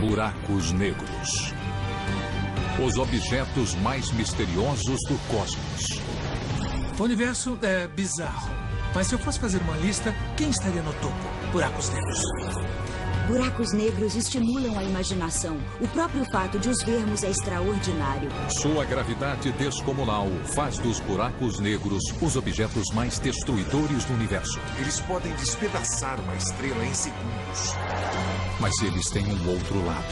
Buracos negros. Os objetos mais misteriosos do cosmos. O universo é bizarro. Mas se eu fosse fazer uma lista, quem estaria no topo? Buracos negros. Buracos negros estimulam a imaginação. O próprio fato de os vermos é extraordinário. Sua gravidade descomunal faz dos buracos negros os objetos mais destruidores do universo. Eles podem despedaçar uma estrela em segundos. Mas eles têm um outro lado.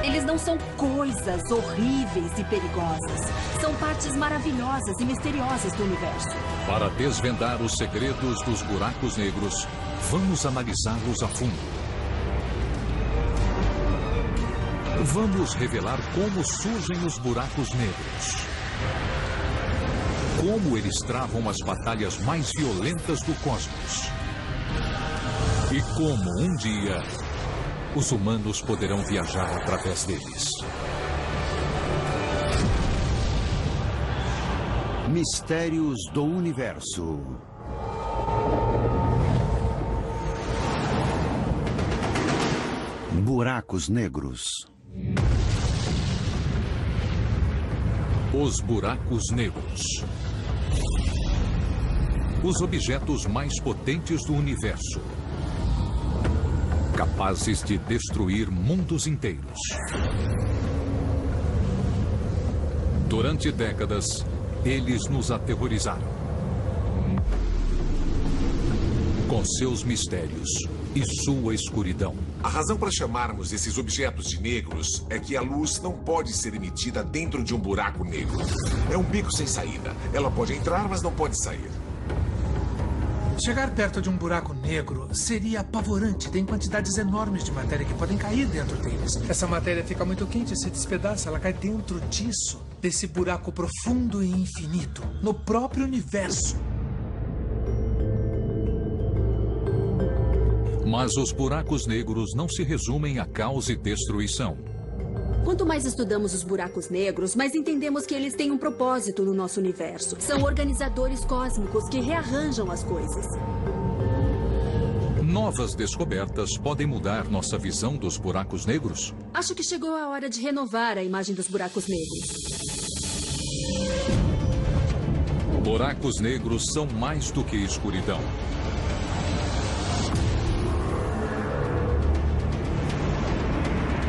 Eles não são coisas horríveis e perigosas. São partes maravilhosas e misteriosas do universo. Para desvendar os segredos dos buracos negros, vamos analisá-los a fundo. Vamos revelar como surgem os buracos negros. Como eles travam as batalhas mais violentas do cosmos. E como, um dia, os humanos poderão viajar através deles. Mistérios do Universo. Buracos negros. Os buracos negros. Os objetos mais potentes do universo. Capazes de destruir mundos inteiros. Durante décadas, eles nos aterrorizaram. Com seus mistérios e sua escuridão. A razão para chamarmos esses objetos de negros é que a luz não pode ser emitida dentro de um buraco negro. É um beco sem saída. Ela pode entrar, mas não pode sair. Chegar perto de um buraco negro seria apavorante. Tem quantidades enormes de matéria que podem cair dentro deles. Essa matéria fica muito quente e se despedaça. Ela cai dentro disso, desse buraco profundo e infinito, no próprio universo. Mas os buracos negros não se resumem a caos e destruição. Quanto mais estudamos os buracos negros, mais entendemos que eles têm um propósito no nosso universo. São organizadores cósmicos que rearranjam as coisas. Novas descobertas podem mudar nossa visão dos buracos negros? Acho que chegou a hora de renovar a imagem dos buracos negros. Buracos negros são mais do que escuridão.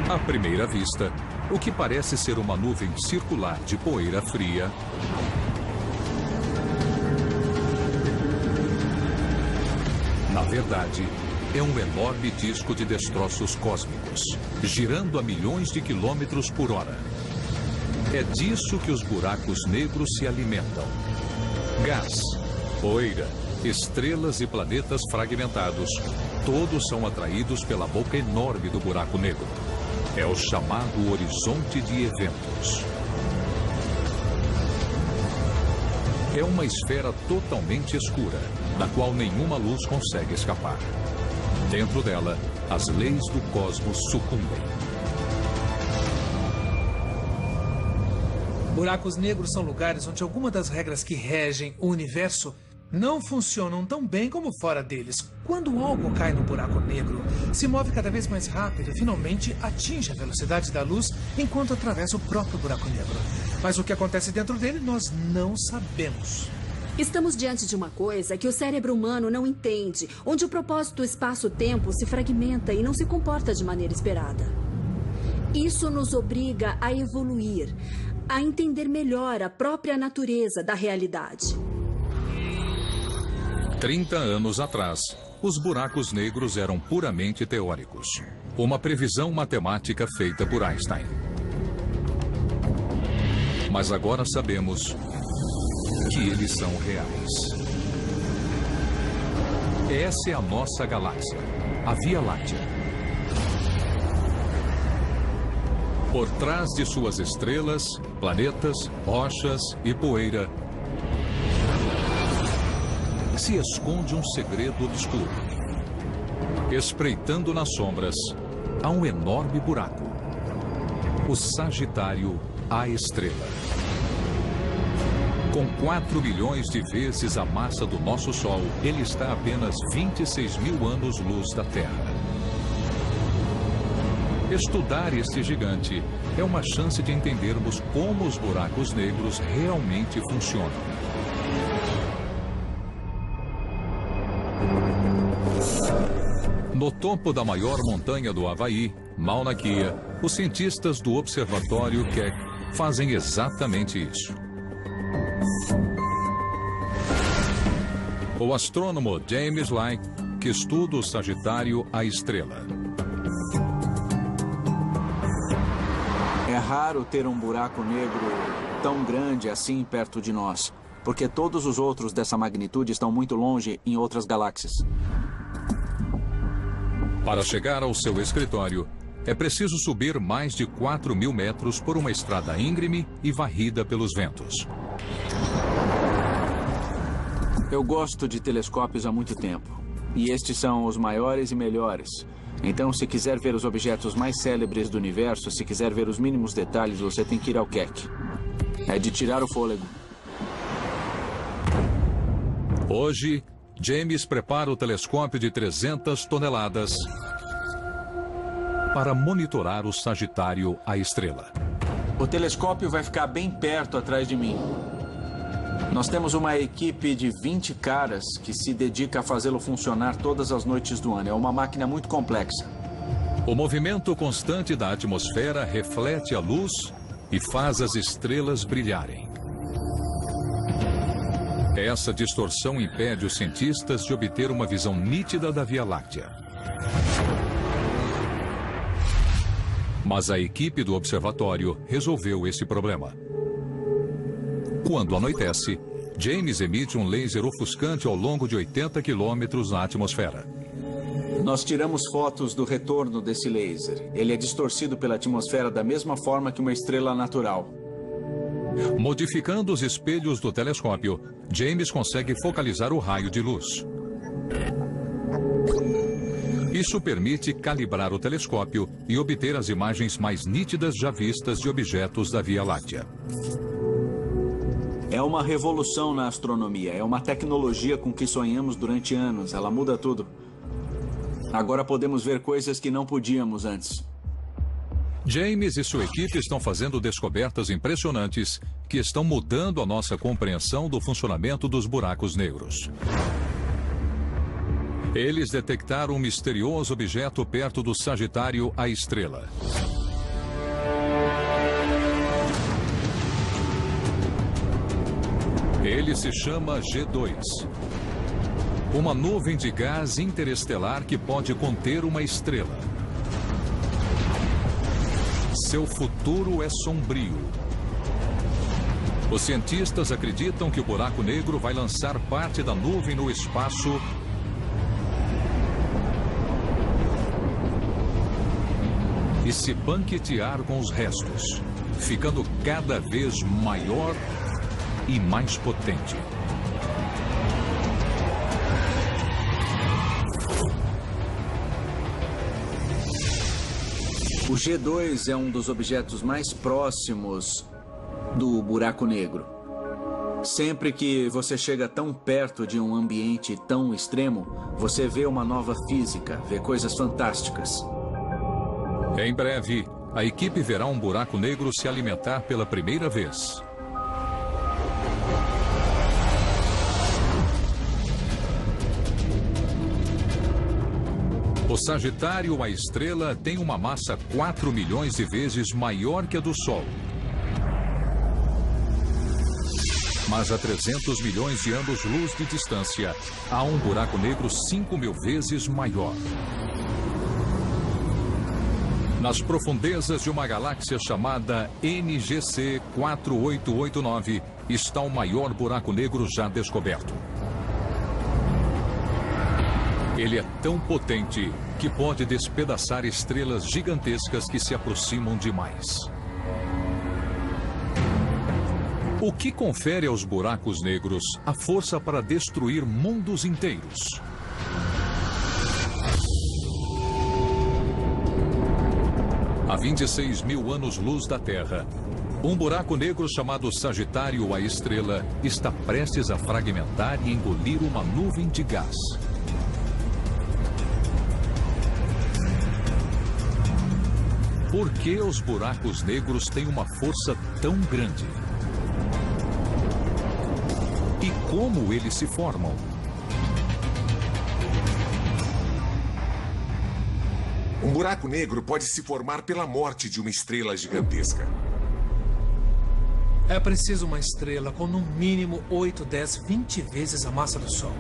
À primeira vista, o que parece ser uma nuvem circular de poeira fria na verdade, é um enorme disco de destroços cósmicos, girando a milhões de quilômetros por hora. É disso que os buracos negros se alimentam. Gás, poeira, estrelas e planetas fragmentados, todos são atraídos pela boca enorme do buraco negro. É o chamado horizonte de eventos. É uma esfera totalmente escura, da qual nenhuma luz consegue escapar. Dentro dela, as leis do cosmos sucumbem. Buracos negros são lugares onde alguma das regras que regem o universo não funcionam tão bem como fora deles. Quando algo cai no buraco negro, se move cada vez mais rápido e finalmente atinge a velocidade da luz enquanto atravessa o próprio buraco negro. Mas o que acontece dentro dele nós não sabemos. Estamos diante de uma coisa que o cérebro humano não entende, onde o propósito do espaço-tempo se fragmenta e não se comporta de maneira esperada. Isso nos obriga a evoluir, a entender melhor a própria natureza da realidade. 30 anos atrás, os buracos negros eram puramente teóricos. Uma previsão matemática feita por Einstein. Mas agora sabemos que eles são reais. Essa é a nossa galáxia, a Via Láctea. Por trás de suas estrelas, planetas, rochas e poeira, se esconde um segredo obscuro. Espreitando nas sombras, há um enorme buraco. O Sagitário, a estrela. Com 4 milhões de vezes a massa do nosso Sol, ele está a apenas 26 mil anos-luz da Terra. Estudar este gigante é uma chance de entendermos como os buracos negros realmente funcionam. No topo da maior montanha do Havaí, Mauna Kea, os cientistas do Observatório Keck fazem exatamente isso. O astrônomo James Light, que estuda o Sagitário, a estrela. É raro ter um buraco negro tão grande assim perto de nós, porque todos os outros dessa magnitude estão muito longe em outras galáxias. Para chegar ao seu escritório, é preciso subir mais de 4.000 metros por uma estrada íngreme e varrida pelos ventos. Eu gosto de telescópios há muito tempo, e estes são os maiores e melhores. Então, se quiser ver os objetos mais célebres do universo, se quiser ver os mínimos detalhes, você tem que ir ao Keck. É de tirar o fôlego. Hoje, James prepara o telescópio de 300 toneladas para monitorar o Sagitário, a estrela. O telescópio vai ficar bem perto atrás de mim. Nós temos uma equipe de 20 caras que se dedica a fazê-lo funcionar todas as noites do ano. É uma máquina muito complexa. O movimento constante da atmosfera reflete a luz e faz as estrelas brilharem. Essa distorção impede os cientistas de obter uma visão nítida da Via Láctea. Mas a equipe do observatório resolveu esse problema. Quando anoitece, James emite um laser ofuscante ao longo de 80 quilômetros na atmosfera. Nós tiramos fotos do retorno desse laser. Ele é distorcido pela atmosfera da mesma forma que uma estrela natural. Modificando os espelhos do telescópio, James consegue focalizar o raio de luz. Isso permite calibrar o telescópio e obter as imagens mais nítidas já vistas de objetos da Via Láctea. É uma revolução na astronomia. É uma tecnologia com que sonhamos durante anos. Ela muda tudo. Agora podemos ver coisas que não podíamos antes. James e sua equipe estão fazendo descobertas impressionantes que estão mudando a nossa compreensão do funcionamento dos buracos negros. Eles detectaram um misterioso objeto perto do Sagitário, a estrela. Ele se chama G2. Uma nuvem de gás interestelar que pode conter uma estrela. Seu futuro é sombrio. Os cientistas acreditam que o buraco negro vai lançar parte da nuvem no espaço e se banquetear com os restos, ficando cada vez maior e mais potente. O G2 é um dos objetos mais próximos do buraco negro. Sempre que você chega tão perto de um ambiente tão extremo, você vê uma nova física, vê coisas fantásticas. Em breve, a equipe verá um buraco negro se alimentar pela primeira vez. O Sagitário, a estrela, tem uma massa 4 milhões de vezes maior que a do Sol. Mas a 300 milhões de anos-luz de distância, há um buraco negro 5.000 vezes maior. Nas profundezas de uma galáxia chamada NGC 4889, está o maior buraco negro já descoberto. Ele é tão potente que pode despedaçar estrelas gigantescas que se aproximam demais. O que confere aos buracos negros a força para destruir mundos inteiros? A 26.000 anos-luz da Terra, um buraco negro chamado Sagitário, a estrela, está prestes a fragmentar e engolir uma nuvem de gás. Por que os buracos negros têm uma força tão grande? E como eles se formam? Um buraco negro pode se formar pela morte de uma estrela gigantesca. É preciso uma estrela com no mínimo 8, 10, 20 vezes a massa do Sol.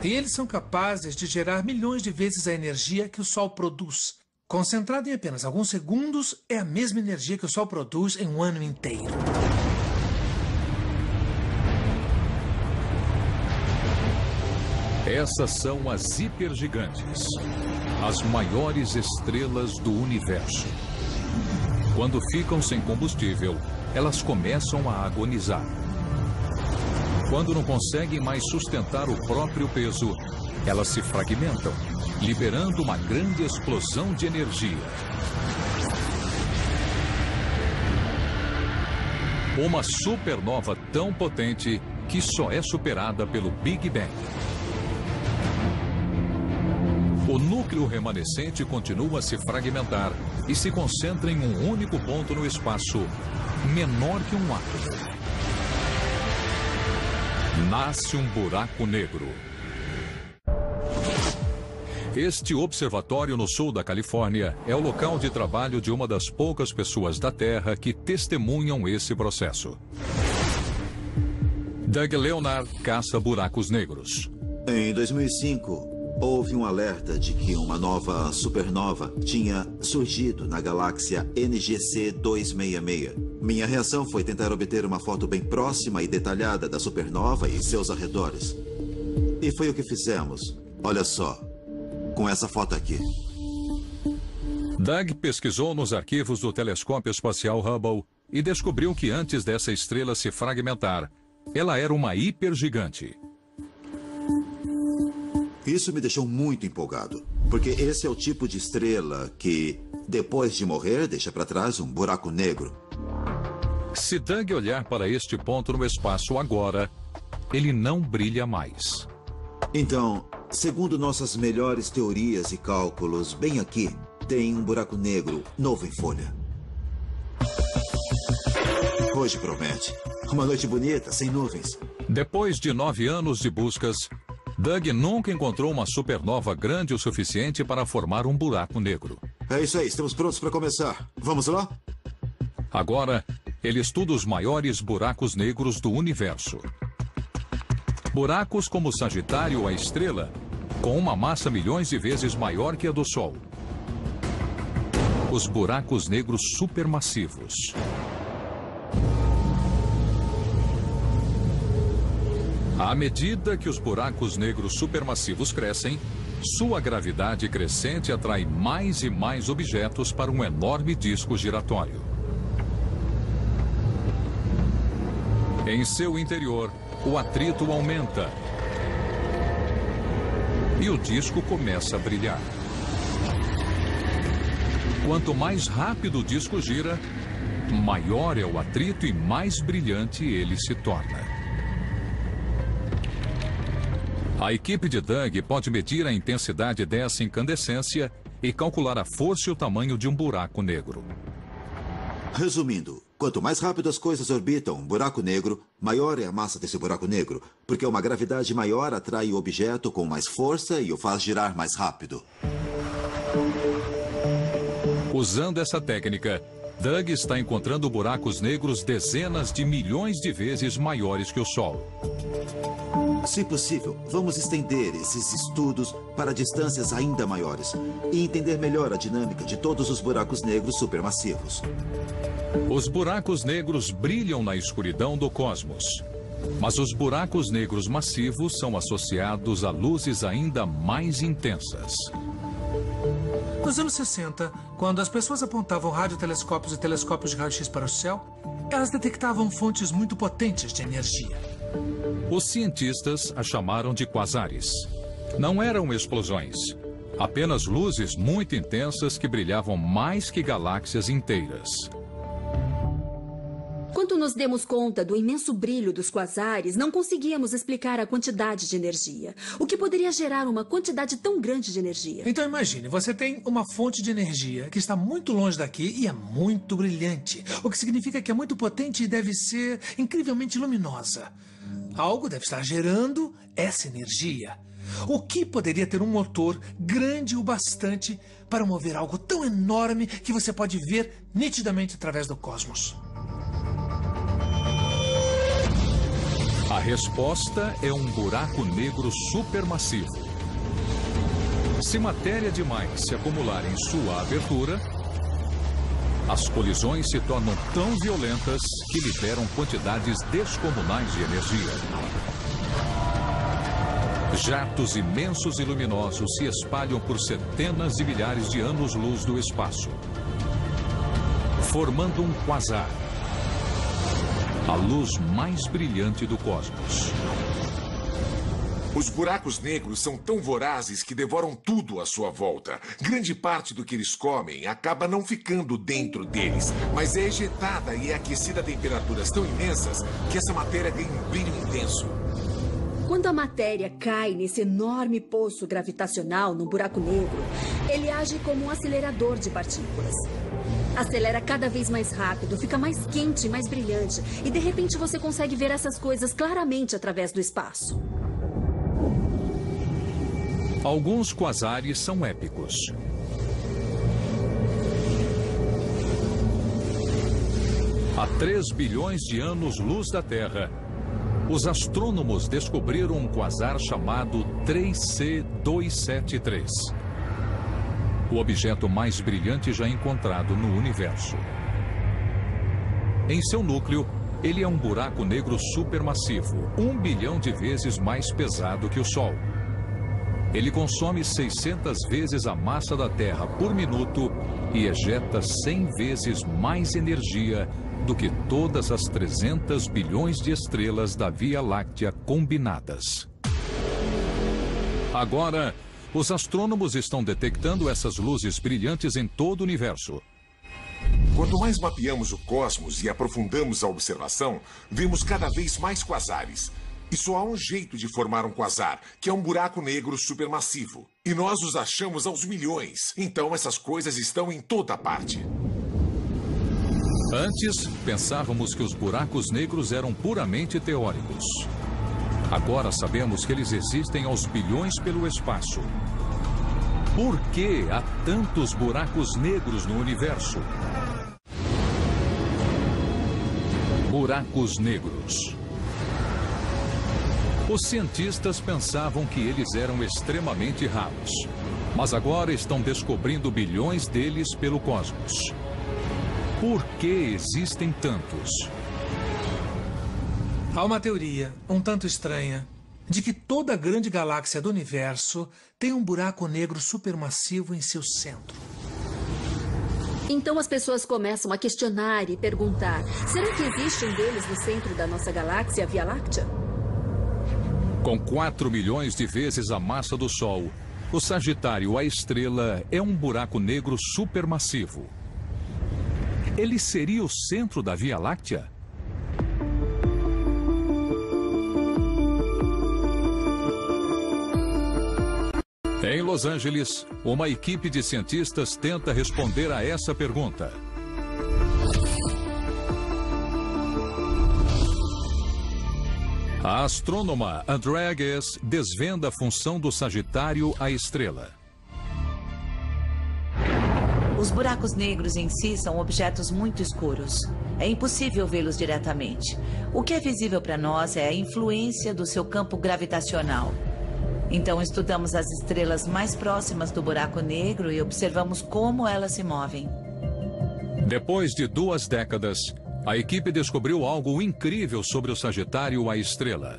E eles são capazes de gerar milhões de vezes a energia que o Sol produz. Concentrada em apenas alguns segundos, é a mesma energia que o Sol produz em um ano inteiro. Essas são as hipergigantes, as maiores estrelas do universo. Quando ficam sem combustível, elas começam a agonizar. Quando não conseguem mais sustentar o próprio peso, elas se fragmentam, liberando uma grande explosão de energia. Uma supernova tão potente que só é superada pelo Big Bang. O núcleo remanescente continua a se fragmentar e se concentra em um único ponto no espaço, menor que um átomo. Nasce um buraco negro. Este observatório no sul da Califórnia é o local de trabalho de uma das poucas pessoas da Terra que testemunham esse processo. Doug Leonard caça buracos negros. Em 2005, houve um alerta de que uma nova supernova tinha surgido na galáxia NGC 266. Minha reação foi tentar obter uma foto bem próxima e detalhada da supernova e seus arredores. E foi o que fizemos. Olha só, com essa foto aqui. Doug pesquisou nos arquivos do telescópio espacial Hubble e descobriu que antes dessa estrela se fragmentar, ela era uma hipergigante. Isso me deixou muito empolgado, porque esse é o tipo de estrela que, depois de morrer, deixa para trás um buraco negro. Se Doug olhar para este ponto no espaço agora, ele não brilha mais. Então, segundo nossas melhores teorias e cálculos, bem aqui tem um buraco negro novo em folha. Hoje promete. Uma noite bonita, sem nuvens. Depois de 9 anos de buscas, Doug nunca encontrou uma supernova grande o suficiente para formar um buraco negro. É isso aí, estamos prontos para começar. Vamos lá? Agora, ele estuda os maiores buracos negros do universo. Buracos como o Sagitário, a estrela, com uma massa milhões de vezes maior que a do Sol. Os buracos negros supermassivos. À medida que os buracos negros supermassivos crescem, sua gravidade crescente atrai mais e mais objetos para um enorme disco giratório. Em seu interior, o atrito aumenta e o disco começa a brilhar. Quanto mais rápido o disco gira, maior é o atrito e mais brilhante ele se torna. A equipe de Doug pode medir a intensidade dessa incandescência e calcular a força e o tamanho de um buraco negro. Resumindo, quanto mais rápido as coisas orbitam um buraco negro, maior é a massa desse buraco negro, porque uma gravidade maior atrai o objeto com mais força e o faz girar mais rápido. Usando essa técnica, Doug está encontrando buracos negros dezenas de milhões de vezes maiores que o Sol. Se possível, vamos estender esses estudos para distâncias ainda maiores e entender melhor a dinâmica de todos os buracos negros supermassivos. Os buracos negros brilham na escuridão do cosmos, mas os buracos negros massivos são associados a luzes ainda mais intensas. Nos anos 60, quando as pessoas apontavam radiotelescópios e telescópios de raio-x para o céu, elas detectavam fontes muito potentes de energia. Os cientistas a chamaram de quasares. Não eram explosões, apenas luzes muito intensas que brilhavam mais que galáxias inteiras. Enquanto nos demos conta do imenso brilho dos quasares, não conseguíamos explicar a quantidade de energia. O que poderia gerar uma quantidade tão grande de energia? Então imagine, você tem uma fonte de energia que está muito longe daqui e é muito brilhante. O que significa que é muito potente e deve ser incrivelmente luminosa. Algo deve estar gerando essa energia. O que poderia ter um motor grande o bastante para mover algo tão enorme que você pode ver nitidamente através do cosmos? A resposta é um buraco negro supermassivo. Se matéria demais se acumular em sua abertura, as colisões se tornam tão violentas que liberam quantidades descomunais de energia. Jatos imensos e luminosos se espalham por centenas de milhares de anos-luz do espaço, formando um quasar, a luz mais brilhante do cosmos. Os buracos negros são tão vorazes que devoram tudo à sua volta. Grande parte do que eles comem acaba não ficando dentro deles, mas é ejetada e é aquecida a temperaturas tão imensas que essa matéria ganha um brilho intenso. Quando a matéria cai nesse enorme poço gravitacional no buraco negro, ele age como um acelerador de partículas. Acelera cada vez mais rápido, fica mais quente e mais brilhante, e de repente você consegue ver essas coisas claramente através do espaço. Alguns quasares são épicos. Há 3 bilhões de anos-luz da Terra, os astrônomos descobriram um quasar chamado 3C273. O objeto mais brilhante já encontrado no universo. Em seu núcleo, ele é um buraco negro supermassivo, 1 bilhão de vezes mais pesado que o Sol. Ele consome 600 vezes a massa da Terra por minuto e ejeta 100 vezes mais energia do que todas as 300 bilhões de estrelas da Via Láctea combinadas. Agora, os astrônomos estão detectando essas luzes brilhantes em todo o universo. Quanto mais mapeamos o cosmos e aprofundamos a observação, vemos cada vez mais quasares. E só há um jeito de formar um quasar, que é um buraco negro supermassivo. E nós os achamos aos milhões. Então essas coisas estão em toda parte. Antes, pensávamos que os buracos negros eram puramente teóricos. Agora sabemos que eles existem aos bilhões pelo espaço. Por que há tantos buracos negros no universo? Buracos negros. Os cientistas pensavam que eles eram extremamente raros, mas agora estão descobrindo bilhões deles pelo cosmos. Por que existem tantos? Há uma teoria, um tanto estranha, de que toda a grande galáxia do universo tem um buraco negro supermassivo em seu centro. Então as pessoas começam a questionar e perguntar: será que existe um deles no centro da nossa galáxia, a Via Láctea? Com 4 milhões de vezes a massa do Sol, o Sagitário, a estrela, é um buraco negro supermassivo. Ele seria o centro da Via Láctea? Em Los Angeles, uma equipe de cientistas tenta responder a essa pergunta. A astrônoma Andrea Ghez desvenda a função do Sagitário, a estrela. Os buracos negros em si são objetos muito escuros. É impossível vê-los diretamente. O que é visível para nós é a influência do seu campo gravitacional. Então estudamos as estrelas mais próximas do buraco negro e observamos como elas se movem. Depois de 2 décadas, a equipe descobriu algo incrível sobre o Sagitário, a estrela.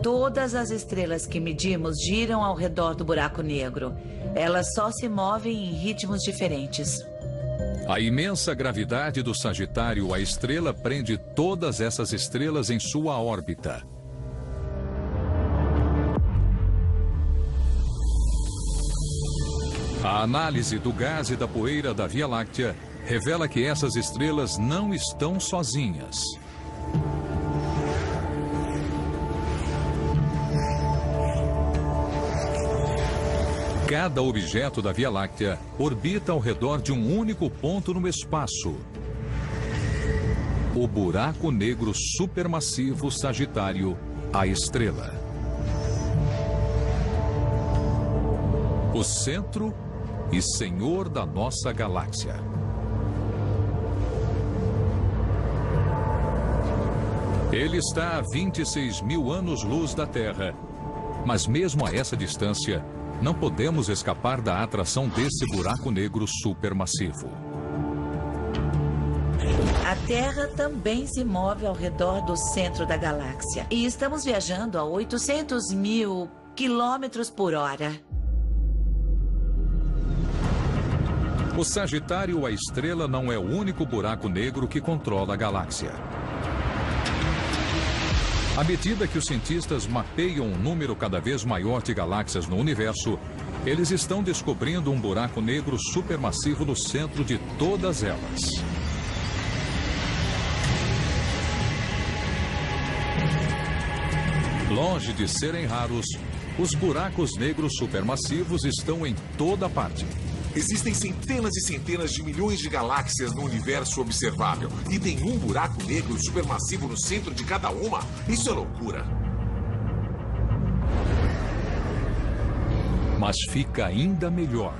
Todas as estrelas que medimos giram ao redor do buraco negro. Elas só se movem em ritmos diferentes. A imensa gravidade do Sagitário, a estrela, prende todas essas estrelas em sua órbita. A análise do gás e da poeira da Via Láctea revela que essas estrelas não estão sozinhas. Cada objeto da Via Láctea orbita ao redor de um único ponto no espaço. O buraco negro supermassivo Sagitário, a estrela. O centro e senhor da nossa galáxia. Ele está a 26 mil anos-luz da Terra, mas mesmo a essa distância, não podemos escapar da atração desse buraco negro supermassivo. A Terra também se move ao redor do centro da galáxia. E estamos viajando a 800 mil quilômetros por hora. O Sagitário, a estrela, não é o único buraco negro que controla a galáxia. À medida que os cientistas mapeiam um número cada vez maior de galáxias no universo, eles estão descobrindo um buraco negro supermassivo no centro de todas elas. Longe de serem raros, os buracos negros supermassivos estão em toda parte. Existem centenas e centenas de milhões de galáxias no universo observável. E tem um buraco negro supermassivo no centro de cada uma? Isso é loucura. Mas fica ainda melhor.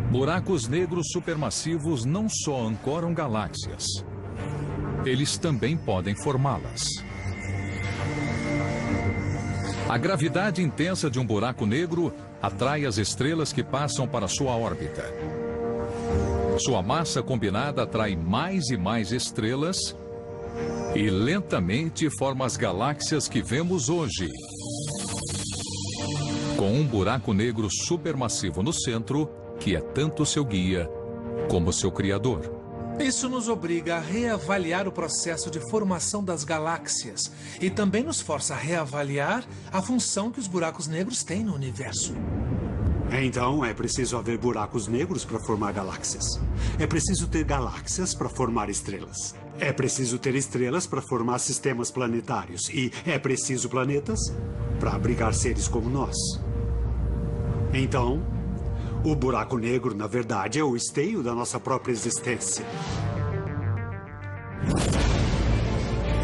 Buracos negros supermassivos não só ancoram galáxias, eles também podem formá-las. A gravidade intensa de um buraco negro atrai as estrelas que passam para sua órbita. Sua massa combinada atrai mais e mais estrelas e lentamente forma as galáxias que vemos hoje. Com um buraco negro supermassivo no centro, que é tanto seu guia como seu criador. Isso nos obriga a reavaliar o processo de formação das galáxias e também nos força a reavaliar a função que os buracos negros têm no universo. Então, é preciso haver buracos negros para formar galáxias. É preciso ter galáxias para formar estrelas. É preciso ter estrelas para formar sistemas planetários. E é preciso planetas para abrigar seres como nós. Então, o buraco negro, na verdade, é o esteio da nossa própria existência.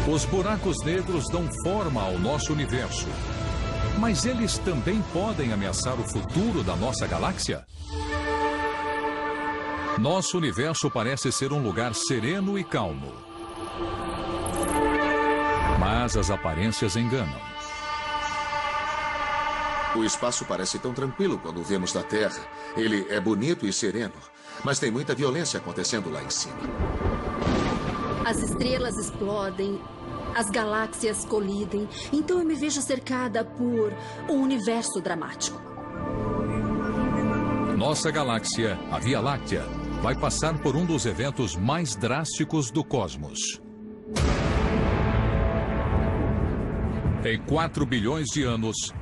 Os buracos negros dão forma ao nosso universo. Mas eles também podem ameaçar o futuro da nossa galáxia? Nosso universo parece ser um lugar sereno e calmo. Mas as aparências enganam. O espaço parece tão tranquilo quando o vemos da Terra. Ele é bonito e sereno, mas tem muita violência acontecendo lá em cima. As estrelas explodem, as galáxias colidem, então eu me vejo cercada por um universo dramático. Nossa galáxia, a Via Láctea, vai passar por um dos eventos mais drásticos do cosmos. Em 4 bilhões de anos,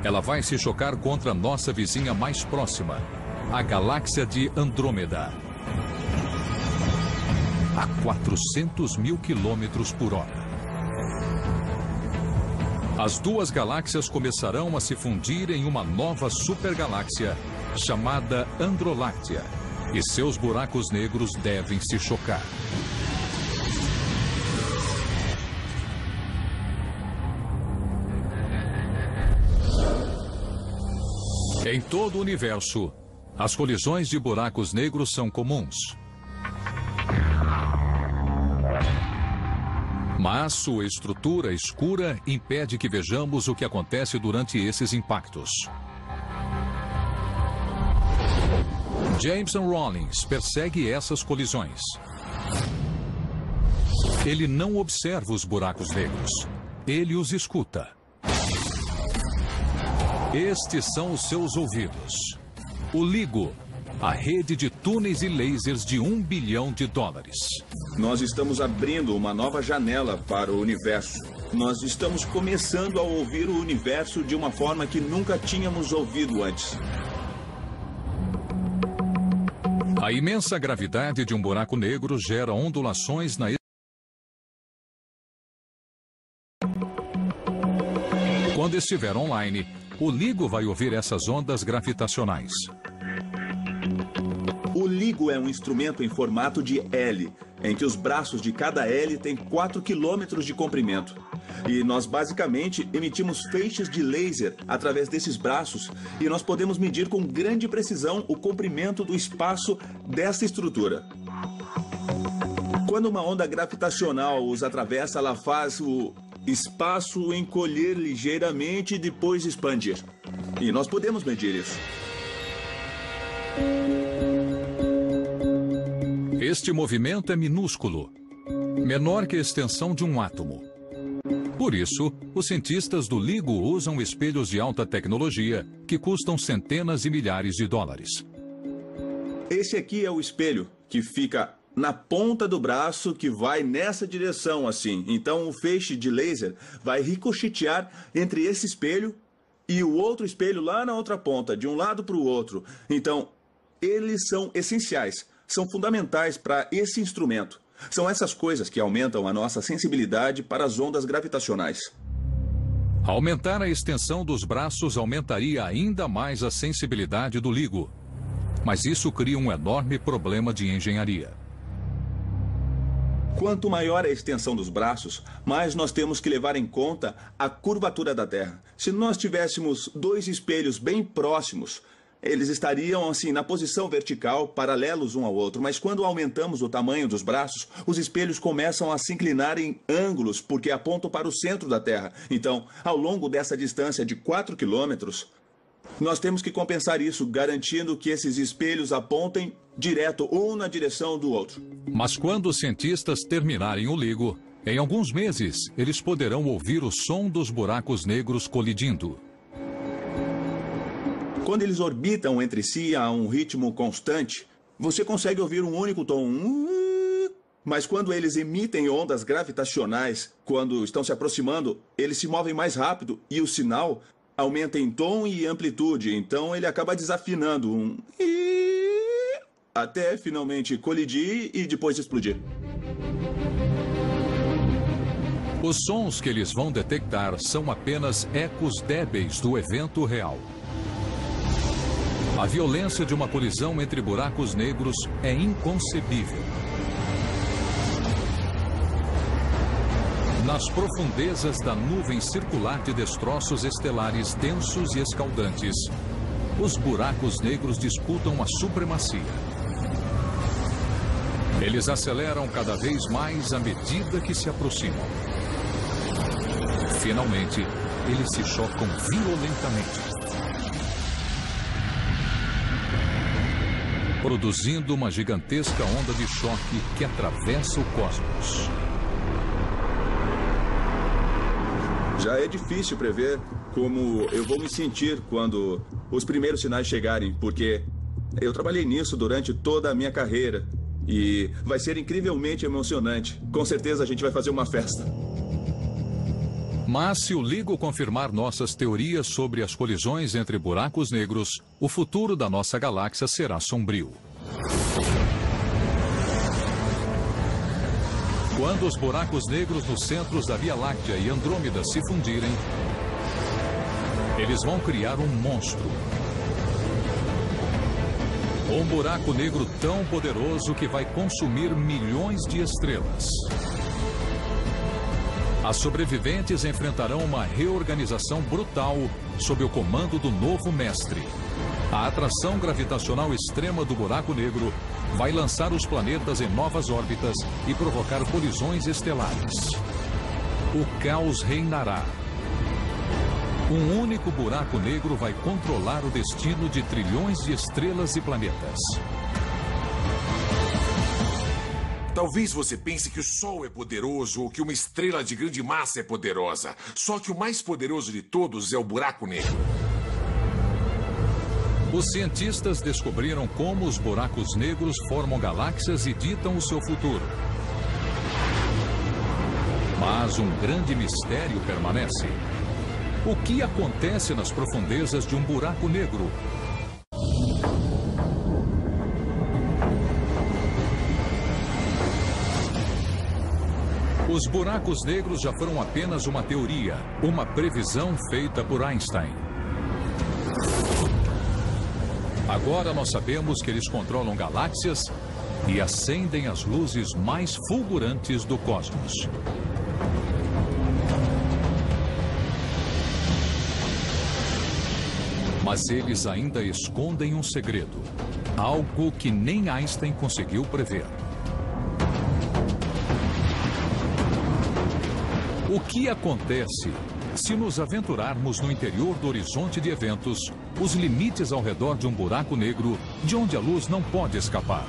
ela vai se chocar contra nossa vizinha mais próxima, a galáxia de Andrômeda. A 400 mil quilômetros por hora. As duas galáxias começarão a se fundir em uma nova supergaláxia chamada Androláctea, e seus buracos negros devem se chocar. Em todo o universo, as colisões de buracos negros são comuns. Mas sua estrutura escura impede que vejamos o que acontece durante esses impactos. Jameson Rollins persegue essas colisões. Ele não observa os buracos negros, ele os escuta. Estes são os seus ouvidos. O LIGO, a rede de túneis e lasers de $1 bilhão. Nós estamos abrindo uma nova janela para o universo. Nós estamos começando a ouvir o universo de uma forma que nunca tínhamos ouvido antes. A imensa gravidade de um buraco negro gera ondulações na... Quando estiver online, o LIGO vai ouvir essas ondas gravitacionais. O LIGO é um instrumento em formato de L, em que os braços de cada L têm 4 quilômetros de comprimento. E nós basicamente emitimos feixes de laser através desses braços e nós podemos medir com grande precisão o comprimento do espaço dessa estrutura. Quando uma onda gravitacional os atravessa, ela faz o espaço encolher ligeiramente e depois expandir. E nós podemos medir isso. Este movimento é minúsculo, menor que a extensão de um átomo. Por isso, os cientistas do LIGO usam espelhos de alta tecnologia que custam centenas de milhares de dólares. Esse aqui é o espelho que fica na ponta do braço que vai nessa direção assim. Então o feixe de laser vai ricochetear entre esse espelho e o outro espelho lá na outra ponta, de um lado para o outro. Então, eles são essenciais, são fundamentais para esse instrumento. São essas coisas que aumentam a nossa sensibilidade para as ondas gravitacionais. Aumentar a extensão dos braços aumentaria ainda mais a sensibilidade do LIGO. Mas isso cria um enorme problema de engenharia. Quanto maior a extensão dos braços, mais nós temos que levar em conta a curvatura da Terra. Se nós tivéssemos dois espelhos bem próximos, eles estariam assim na posição vertical, paralelos um ao outro. Mas quando aumentamos o tamanho dos braços, os espelhos começam a se inclinar em ângulos, porque apontam para o centro da Terra. Então, ao longo dessa distância de 4 quilômetros, nós temos que compensar isso, garantindo que esses espelhos apontem direto um na direção do outro. Mas quando os cientistas terminarem o LIGO, em alguns meses, eles poderão ouvir o som dos buracos negros colidindo. Quando eles orbitam entre si a um ritmo constante, você consegue ouvir um único tom. Mas quando eles emitem ondas gravitacionais, quando estão se aproximando, eles se movem mais rápido e o sinal aumenta em tom e amplitude. Então ele acaba desafinando até finalmente colidir e depois explodir. Os sons que eles vão detectar são apenas ecos débeis do evento real. A violência de uma colisão entre buracos negros é inconcebível. Nas profundezas da nuvem circular de destroços estelares densos e escaldantes, os buracos negros disputam a supremacia. Eles aceleram cada vez mais à medida que se aproximam. Finalmente, eles se chocam violentamente, produzindo uma gigantesca onda de choque que atravessa o cosmos. Já é difícil prever como eu vou me sentir quando os primeiros sinais chegarem, porque eu trabalhei nisso durante toda a minha carreira e vai ser incrivelmente emocionante. Com certeza a gente vai fazer uma festa. Mas se o LIGO confirmar nossas teorias sobre as colisões entre buracos negros, o futuro da nossa galáxia será sombrio. Quando os buracos negros nos centros da Via Láctea e Andrômeda se fundirem, eles vão criar um monstro. Um buraco negro tão poderoso que vai consumir milhões de estrelas. As sobreviventes enfrentarão uma reorganização brutal sob o comando do novo mestre. A atração gravitacional extrema do buraco negro vai lançar os planetas em novas órbitas e provocar colisões estelares. O caos reinará. Um único buraco negro vai controlar o destino de trilhões de estrelas e planetas. Talvez você pense que o Sol é poderoso ou que uma estrela de grande massa é poderosa. Só que o mais poderoso de todos é o buraco negro. Os cientistas descobriram como os buracos negros formam galáxias e ditam o seu futuro. Mas um grande mistério permanece. O que acontece nas profundezas de um buraco negro? Os buracos negros já foram apenas uma teoria, uma previsão feita por Einstein. Agora nós sabemos que eles controlam galáxias e acendem as luzes mais fulgurantes do cosmos. Mas eles ainda escondem um segredo, algo que nem Einstein conseguiu prever. O que acontece se nos aventurarmos no interior do horizonte de eventos, os limites ao redor de um buraco negro, de onde a luz não pode escapar?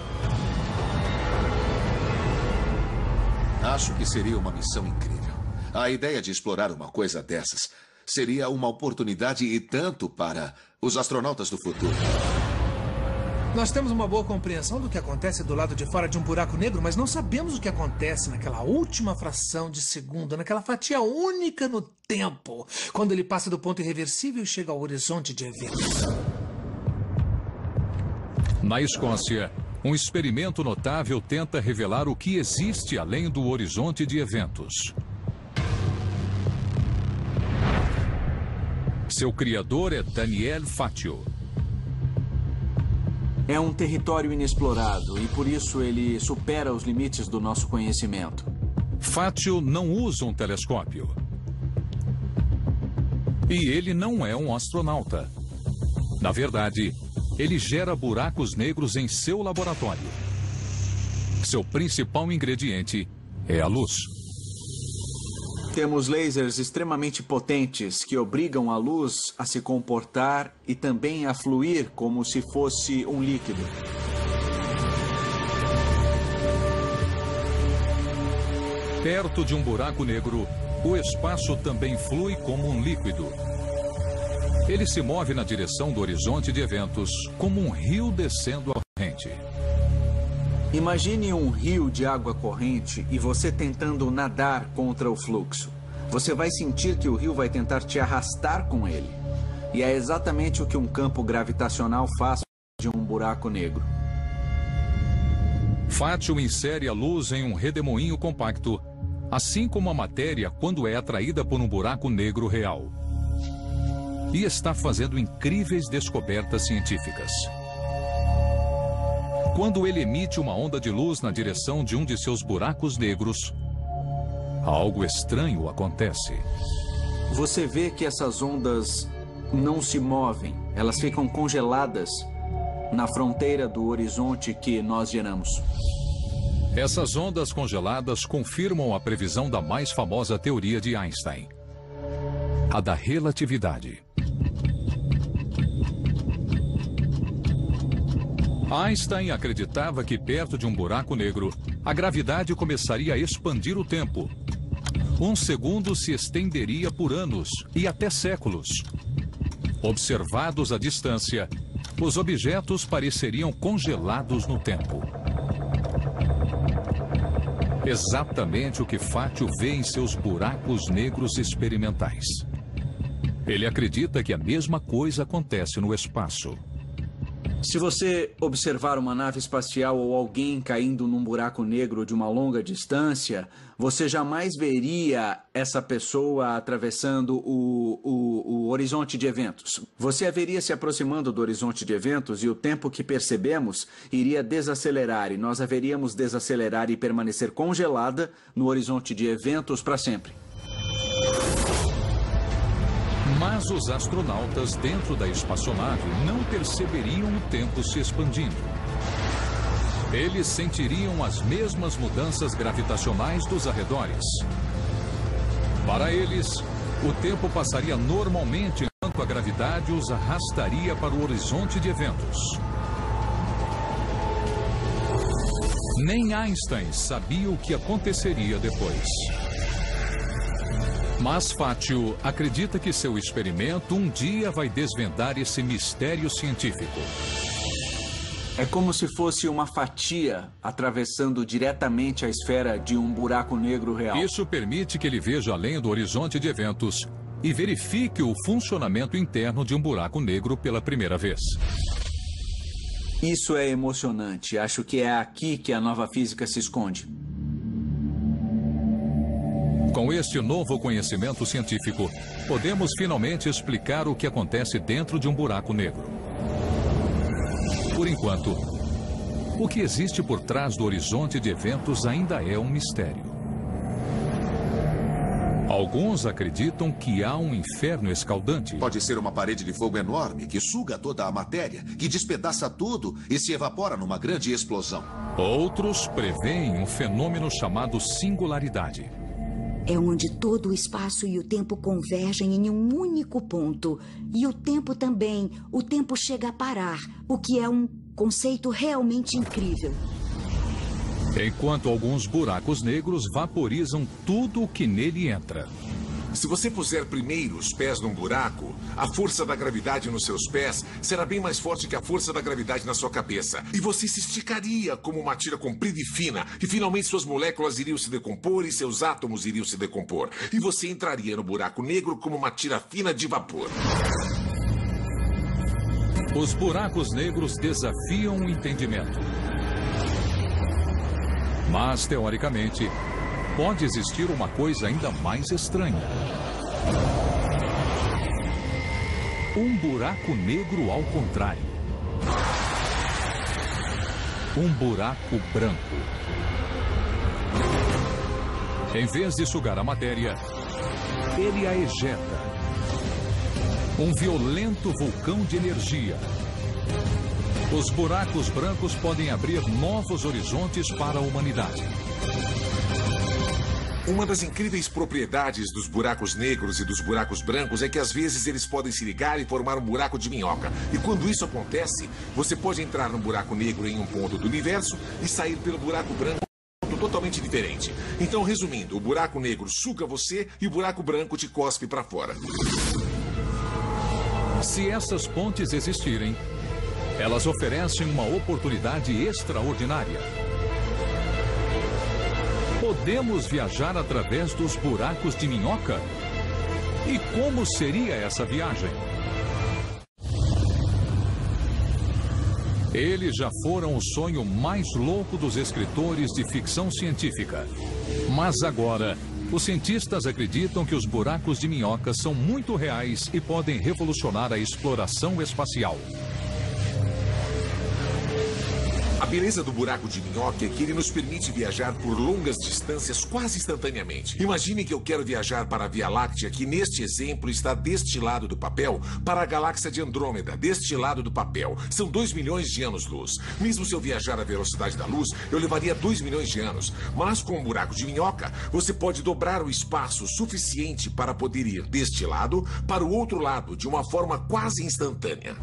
Acho que seria uma missão incrível. A ideia de explorar uma coisa dessas seria uma oportunidade e tanto para os astronautas do futuro. Nós temos uma boa compreensão do que acontece do lado de fora de um buraco negro, mas não sabemos o que acontece naquela última fração de segundo, naquela fatia única no tempo, quando ele passa do ponto irreversível e chega ao horizonte de eventos. Na Escócia, um experimento notável tenta revelar o que existe além do horizonte de eventos. Seu criador é Daniel Fatio. É um território inexplorado e por isso ele supera os limites do nosso conhecimento. Fatio não usa um telescópio. E ele não é um astronauta. Na verdade, ele gera buracos negros em seu laboratório. Seu principal ingrediente é a luz. Temos lasers extremamente potentes que obrigam a luz a se comportar e também a fluir como se fosse um líquido. Perto de um buraco negro, o espaço também flui como um líquido. Ele se move na direção do horizonte de eventos, como um rio descendo a corrente. Imagine um rio de água corrente e você tentando nadar contra o fluxo. Você vai sentir que o rio vai tentar te arrastar com ele. E é exatamente o que um campo gravitacional faz de um buraco negro. Fatio insere a luz em um redemoinho compacto, assim como a matéria quando é atraída por um buraco negro real. E está fazendo incríveis descobertas científicas. Quando ele emite uma onda de luz na direção de um de seus buracos negros, algo estranho acontece. Você vê que essas ondas não se movem, elas ficam congeladas na fronteira do horizonte que nós geramos. Essas ondas congeladas confirmam a previsão da mais famosa teoria de Einstein, a da relatividade. Einstein acreditava que perto de um buraco negro, a gravidade começaria a expandir o tempo. Um segundo se estenderia por anos e até séculos. Observados à distância, os objetos pareceriam congelados no tempo. Exatamente o que Fatio vê em seus buracos negros experimentais. Ele acredita que a mesma coisa acontece no espaço. Se você observar uma nave espacial ou alguém caindo num buraco negro de uma longa distância, você jamais veria essa pessoa atravessando o horizonte de eventos. Você a veria se aproximando do horizonte de eventos e o tempo que percebemos iria desacelerar e nós a veríamos desacelerar e permanecer congelada no horizonte de eventos para sempre. Mas os astronautas dentro da espaçonave não perceberiam o tempo se expandindo. Eles sentiriam as mesmas mudanças gravitacionais dos arredores. Para eles, o tempo passaria normalmente enquanto a gravidade os arrastaria para o horizonte de eventos. Nem Einstein sabia o que aconteceria depois. Mas Fatio acredita que seu experimento um dia vai desvendar esse mistério científico. É como se fosse uma fatia atravessando diretamente a esfera de um buraco negro real. Isso permite que ele veja além do horizonte de eventos e verifique o funcionamento interno de um buraco negro pela primeira vez. Isso é emocionante. Acho que é aqui que a nova física se esconde. Com este novo conhecimento científico, podemos finalmente explicar o que acontece dentro de um buraco negro. Por enquanto, o que existe por trás do horizonte de eventos ainda é um mistério. Alguns acreditam que há um inferno escaldante. Pode ser uma parede de fogo enorme que suga toda a matéria, que despedaça tudo e se evapora numa grande explosão. Outros preveem um fenômeno chamado singularidade. É onde todo o espaço e o tempo convergem em um único ponto. E o tempo também. O tempo chega a parar, o que é um conceito realmente incrível. Enquanto alguns buracos negros vaporizam tudo o que nele entra. Se você puser primeiro os pés num buraco, a força da gravidade nos seus pés será bem mais forte que a força da gravidade na sua cabeça. E você se esticaria como uma tira comprida e fina. E finalmente suas moléculas iriam se decompor e seus átomos iriam se decompor. E você entraria no buraco negro como uma tira fina de vapor. Os buracos negros desafiam o entendimento. Mas, teoricamente, pode existir uma coisa ainda mais estranha. Um buraco negro ao contrário. Um buraco branco. Em vez de sugar a matéria, ele a ejeta. Um violento vulcão de energia. Os buracos brancos podem abrir novos horizontes para a humanidade. Uma das incríveis propriedades dos buracos negros e dos buracos brancos é que às vezes eles podem se ligar e formar um buraco de minhoca. E quando isso acontece, você pode entrar num buraco negro em um ponto do universo e sair pelo buraco branco em um ponto totalmente diferente. Então, resumindo, o buraco negro suga você e o buraco branco te cospe para fora. Se essas pontes existirem, elas oferecem uma oportunidade extraordinária. Podemos viajar através dos buracos de minhoca? E como seria essa viagem? Eles já foram o sonho mais louco dos escritores de ficção científica. Mas agora, os cientistas acreditam que os buracos de minhoca são muito reais e podem revolucionar a exploração espacial. A beleza do buraco de minhoca é que ele nos permite viajar por longas distâncias quase instantaneamente. Imagine que eu quero viajar para a Via Láctea, que neste exemplo está deste lado do papel, para a galáxia de Andrômeda, deste lado do papel. São 2 milhões de anos-luz. Mesmo se eu viajar à velocidade da luz, eu levaria 2 milhões de anos. Mas com um buraco de minhoca, você pode dobrar o espaço suficiente para poder ir deste lado para o outro lado de uma forma quase instantânea.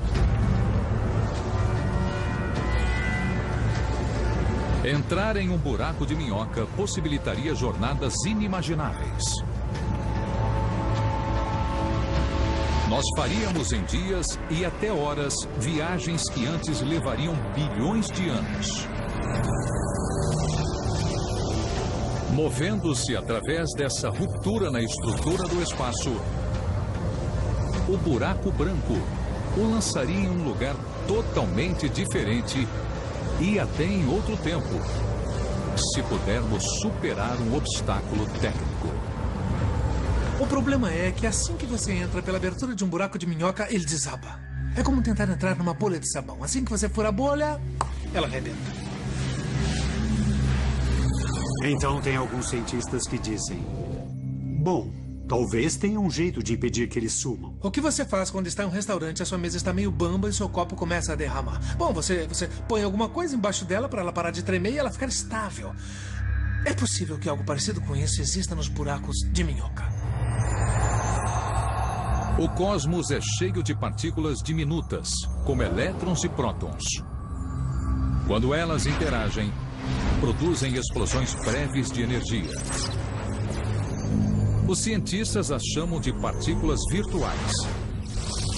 Entrar em um buraco de minhoca possibilitaria jornadas inimagináveis. Nós faríamos em dias e até horas viagens que antes levariam bilhões de anos. Movendo-se através dessa ruptura na estrutura do espaço, o buraco branco o lançaria em um lugar totalmente diferente e até em outro tempo, se pudermos superar um obstáculo técnico. O problema é que assim que você entra pela abertura de um buraco de minhoca, ele desaba. É como tentar entrar numa bolha de sabão. Assim que você for a bolha, ela arrebenta. Então tem alguns cientistas que dizem: bom, talvez tenha um jeito de impedir que eles sumam. O que você faz quando está em um restaurante, a sua mesa está meio bamba e seu copo começa a derramar? Bom, você põe alguma coisa embaixo dela para ela parar de tremer e ela ficar estável. É possível que algo parecido com isso exista nos buracos de minhoca. O cosmos é cheio de partículas diminutas, como elétrons e prótons. Quando elas interagem, produzem explosões breves de energia. Os cientistas as chamam de partículas virtuais.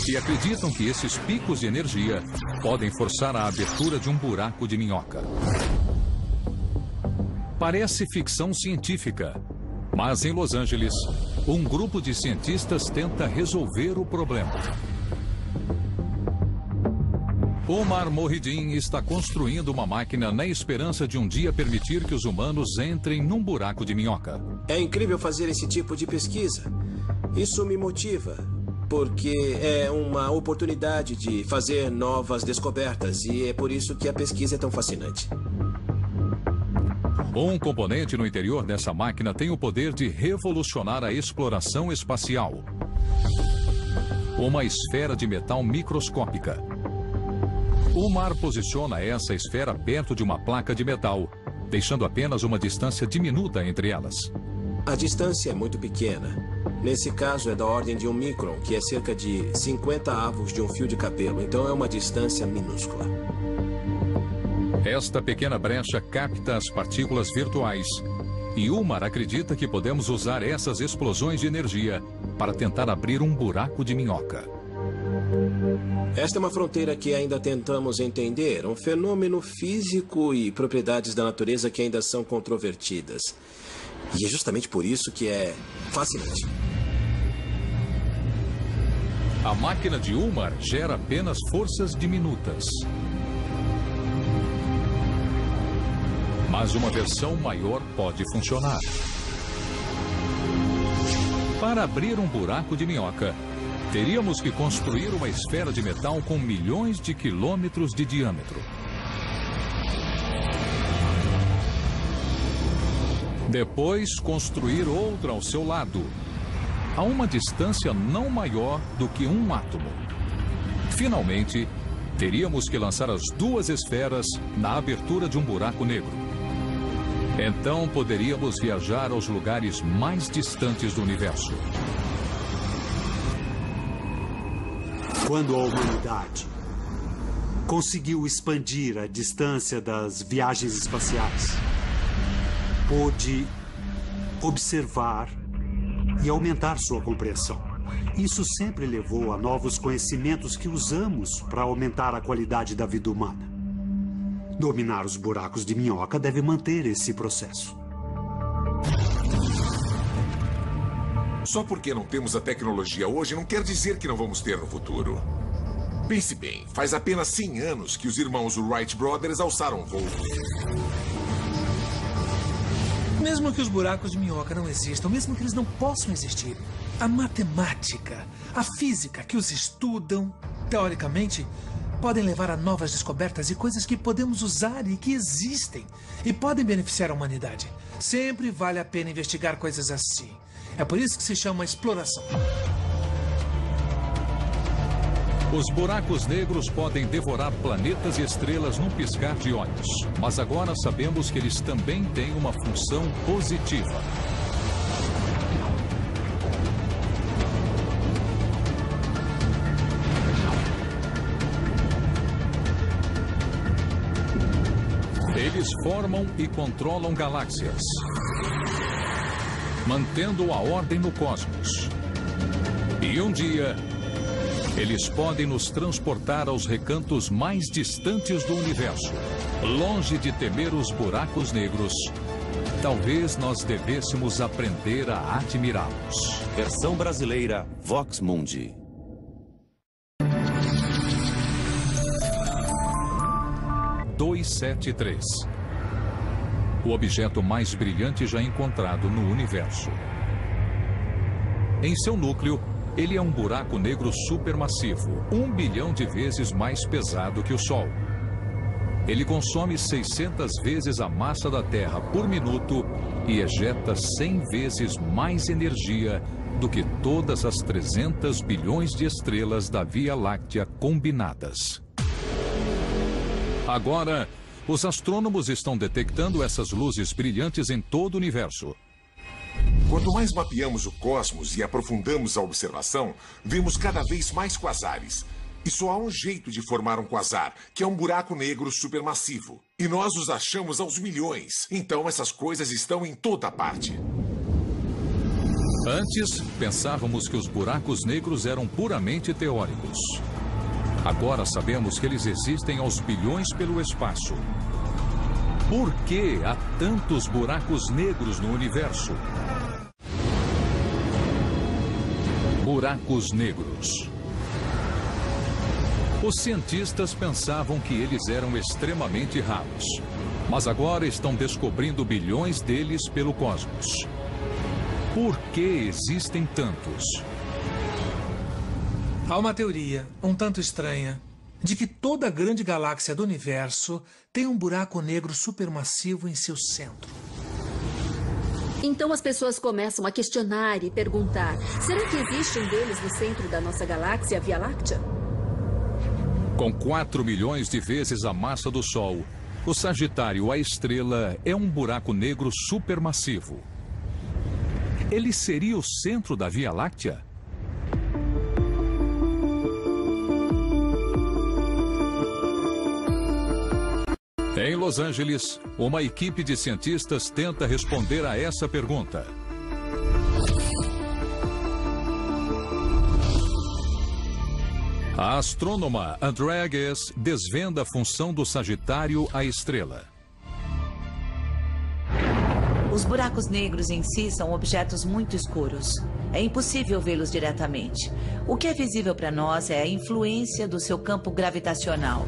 E acreditam que esses picos de energia podem forçar a abertura de um buraco de minhoca. Parece ficção científica, mas em Los Angeles, um grupo de cientistas tenta resolver o problema. Omar Mohideen está construindo uma máquina na esperança de um dia permitir que os humanos entrem num buraco de minhoca. É incrível fazer esse tipo de pesquisa. Isso me motiva, porque é uma oportunidade de fazer novas descobertas e é por isso que a pesquisa é tão fascinante. Um componente no interior dessa máquina tem o poder de revolucionar a exploração espacial. Uma esfera de metal microscópica. Omar posiciona essa esfera perto de uma placa de metal, deixando apenas uma distância diminuta entre elas. A distância é muito pequena. Nesse caso é da ordem de 1 micron, que é cerca de 50 avos de um fio de cabelo, então é uma distância minúscula. Esta pequena brecha capta as partículas virtuais. E Omar acredita que podemos usar essas explosões de energia para tentar abrir um buraco de minhoca. Esta é uma fronteira que ainda tentamos entender, um fenômeno físico e propriedades da natureza que ainda são controvertidas. E é justamente por isso que é fascinante. A máquina de Omar gera apenas forças diminutas. Mas uma versão maior pode funcionar. Para abrir um buraco de minhoca, teríamos que construir uma esfera de metal com milhões de quilômetros de diâmetro. Depois, construir outra ao seu lado, a uma distância não maior do que um átomo. Finalmente, teríamos que lançar as duas esferas na abertura de um buraco negro. Então, poderíamos viajar aos lugares mais distantes do universo. Quando a humanidade conseguiu expandir a distância das viagens espaciais, pôde observar e aumentar sua compreensão. Isso sempre levou a novos conhecimentos que usamos para aumentar a qualidade da vida humana. Dominar os buracos de minhoca deve manter esse processo. Só porque não temos a tecnologia hoje não quer dizer que não vamos ter no futuro. Pense bem, faz apenas 100 anos que os irmãos Wright Brothers alçaram voo. Mesmo que os buracos de minhoca não existam, mesmo que eles não possam existir, a matemática, a física que os estudam, teoricamente, podem levar a novas descobertas e coisas que podemos usar e que existem e podem beneficiar a humanidade. Sempre vale a pena investigar coisas assim. É por isso que se chama exploração. Os buracos negros podem devorar planetas e estrelas num piscar de olhos. Mas agora sabemos que eles também têm uma função positiva. Eles formam e controlam galáxias, mantendo a ordem no cosmos. E um dia, eles podem nos transportar aos recantos mais distantes do universo. Longe de temer os buracos negros, talvez nós devêssemos aprender a admirá-los. Versão brasileira, Vox Mundi. (273) O objeto mais brilhante já encontrado no universo. Em seu núcleo, ele é um buraco negro supermassivo, 1 bilhão de vezes mais pesado que o Sol. Ele consome 600 vezes a massa da Terra por minuto e ejeta 100 vezes mais energia do que todas as 300 bilhões de estrelas da Via Láctea combinadas. Agora, os astrônomos estão detectando essas luzes brilhantes em todo o universo. Quanto mais mapeamos o cosmos e aprofundamos a observação, vemos cada vez mais quasares. E só há um jeito de formar um quasar, que é um buraco negro supermassivo. E nós os achamos aos milhões. Então essas coisas estão em toda parte. Antes, pensávamos que os buracos negros eram puramente teóricos. Agora sabemos que eles existem aos bilhões pelo espaço. Por que há tantos buracos negros no universo? Buracos negros. Os cientistas pensavam que eles eram extremamente raros, mas agora estão descobrindo bilhões deles pelo cosmos. Por que existem tantos? Há uma teoria, um tanto estranha, de que toda a grande galáxia do universo tem um buraco negro supermassivo em seu centro. Então as pessoas começam a questionar e perguntar: será que existe um deles no centro da nossa galáxia, a Via Láctea? Com 4 milhões de vezes a massa do Sol, o Sagitário, a estrela, é um buraco negro supermassivo. Ele seria o centro da Via Láctea? Em Los Angeles, uma equipe de cientistas tenta responder a essa pergunta. A astrônoma Andrea Ghez desvenda a função do Sagitário, a estrela. Os buracos negros em si são objetos muito escuros. É impossível vê-los diretamente. O que é visível para nós é a influência do seu campo gravitacional.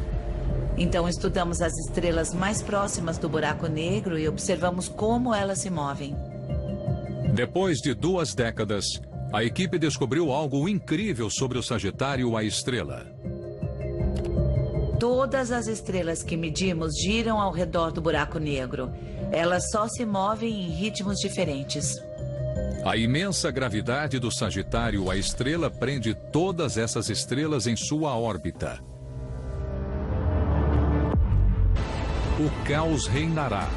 Então estudamos as estrelas mais próximas do buraco negro e observamos como elas se movem. Depois de 2 décadas, a equipe descobriu algo incrível sobre o Sagitário, a estrela. Todas as estrelas que medimos giram ao redor do buraco negro. Elas só se movem em ritmos diferentes. A imensa gravidade do Sagitário, a estrela, prende todas essas estrelas em sua órbita. O caos reinará.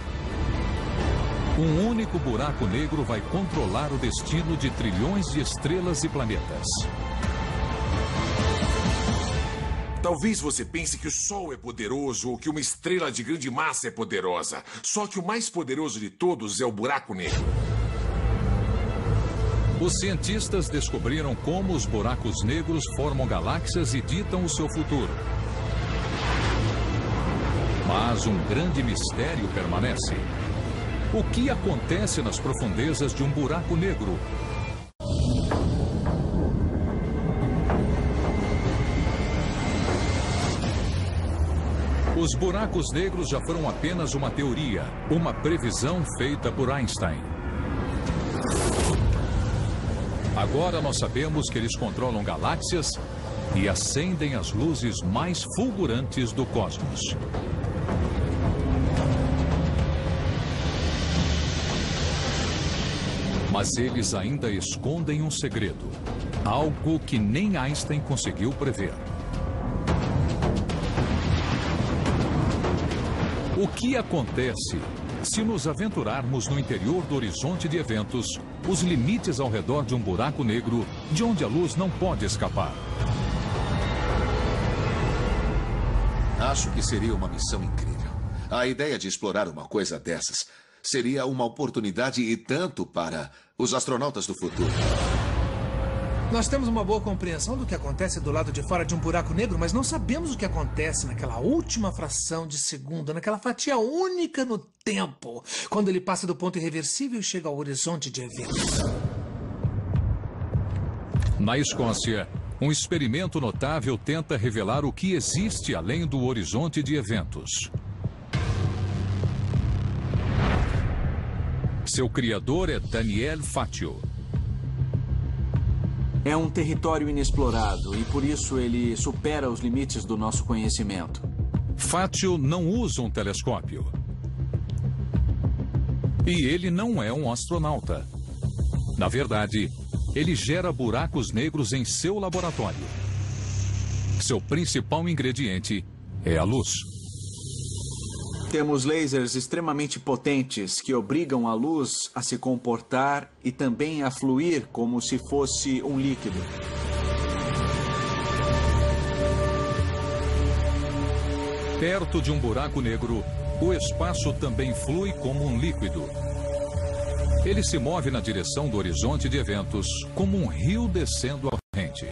Um único buraco negro vai controlar o destino de trilhões de estrelas e planetas. Talvez você pense que o Sol é poderoso ou que uma estrela de grande massa é poderosa. Só que o mais poderoso de todos é o buraco negro. Os cientistas descobriram como os buracos negros formam galáxias e ditam o seu futuro. Mas um grande mistério permanece. O que acontece nas profundezas de um buraco negro? Os buracos negros já foram apenas uma teoria, uma previsão feita por Einstein. Agora nós sabemos que eles controlam galáxias e acendem as luzes mais fulgurantes do cosmos. Mas eles ainda escondem um segredo, algo que nem Einstein conseguiu prever. O que acontece se nos aventurarmos no interior do horizonte de eventos, os limites ao redor de um buraco negro, de onde a luz não pode escapar? Acho que seria uma missão incrível. A ideia de explorar uma coisa dessas seria uma oportunidade e tanto para os astronautas do futuro. Nós temos uma boa compreensão do que acontece do lado de fora de um buraco negro, mas não sabemos o que acontece naquela última fração de segundo, naquela fatia única no tempo, quando ele passa do ponto irreversível e chega ao horizonte de eventos. Na Escócia, um experimento notável tenta revelar o que existe além do horizonte de eventos. Seu criador é Daniel Fatio. É um território inexplorado e por isso ele supera os limites do nosso conhecimento. Fatio não usa um telescópio. E ele não é um astronauta. Na verdade, ele gera buracos negros em seu laboratório. Seu principal ingrediente é a luz. Temos lasers extremamente potentes que obrigam a luz a se comportar e também a fluir como se fosse um líquido. Perto de um buraco negro, o espaço também flui como um líquido. Ele se move na direção do horizonte de eventos, como um rio descendo a corrente.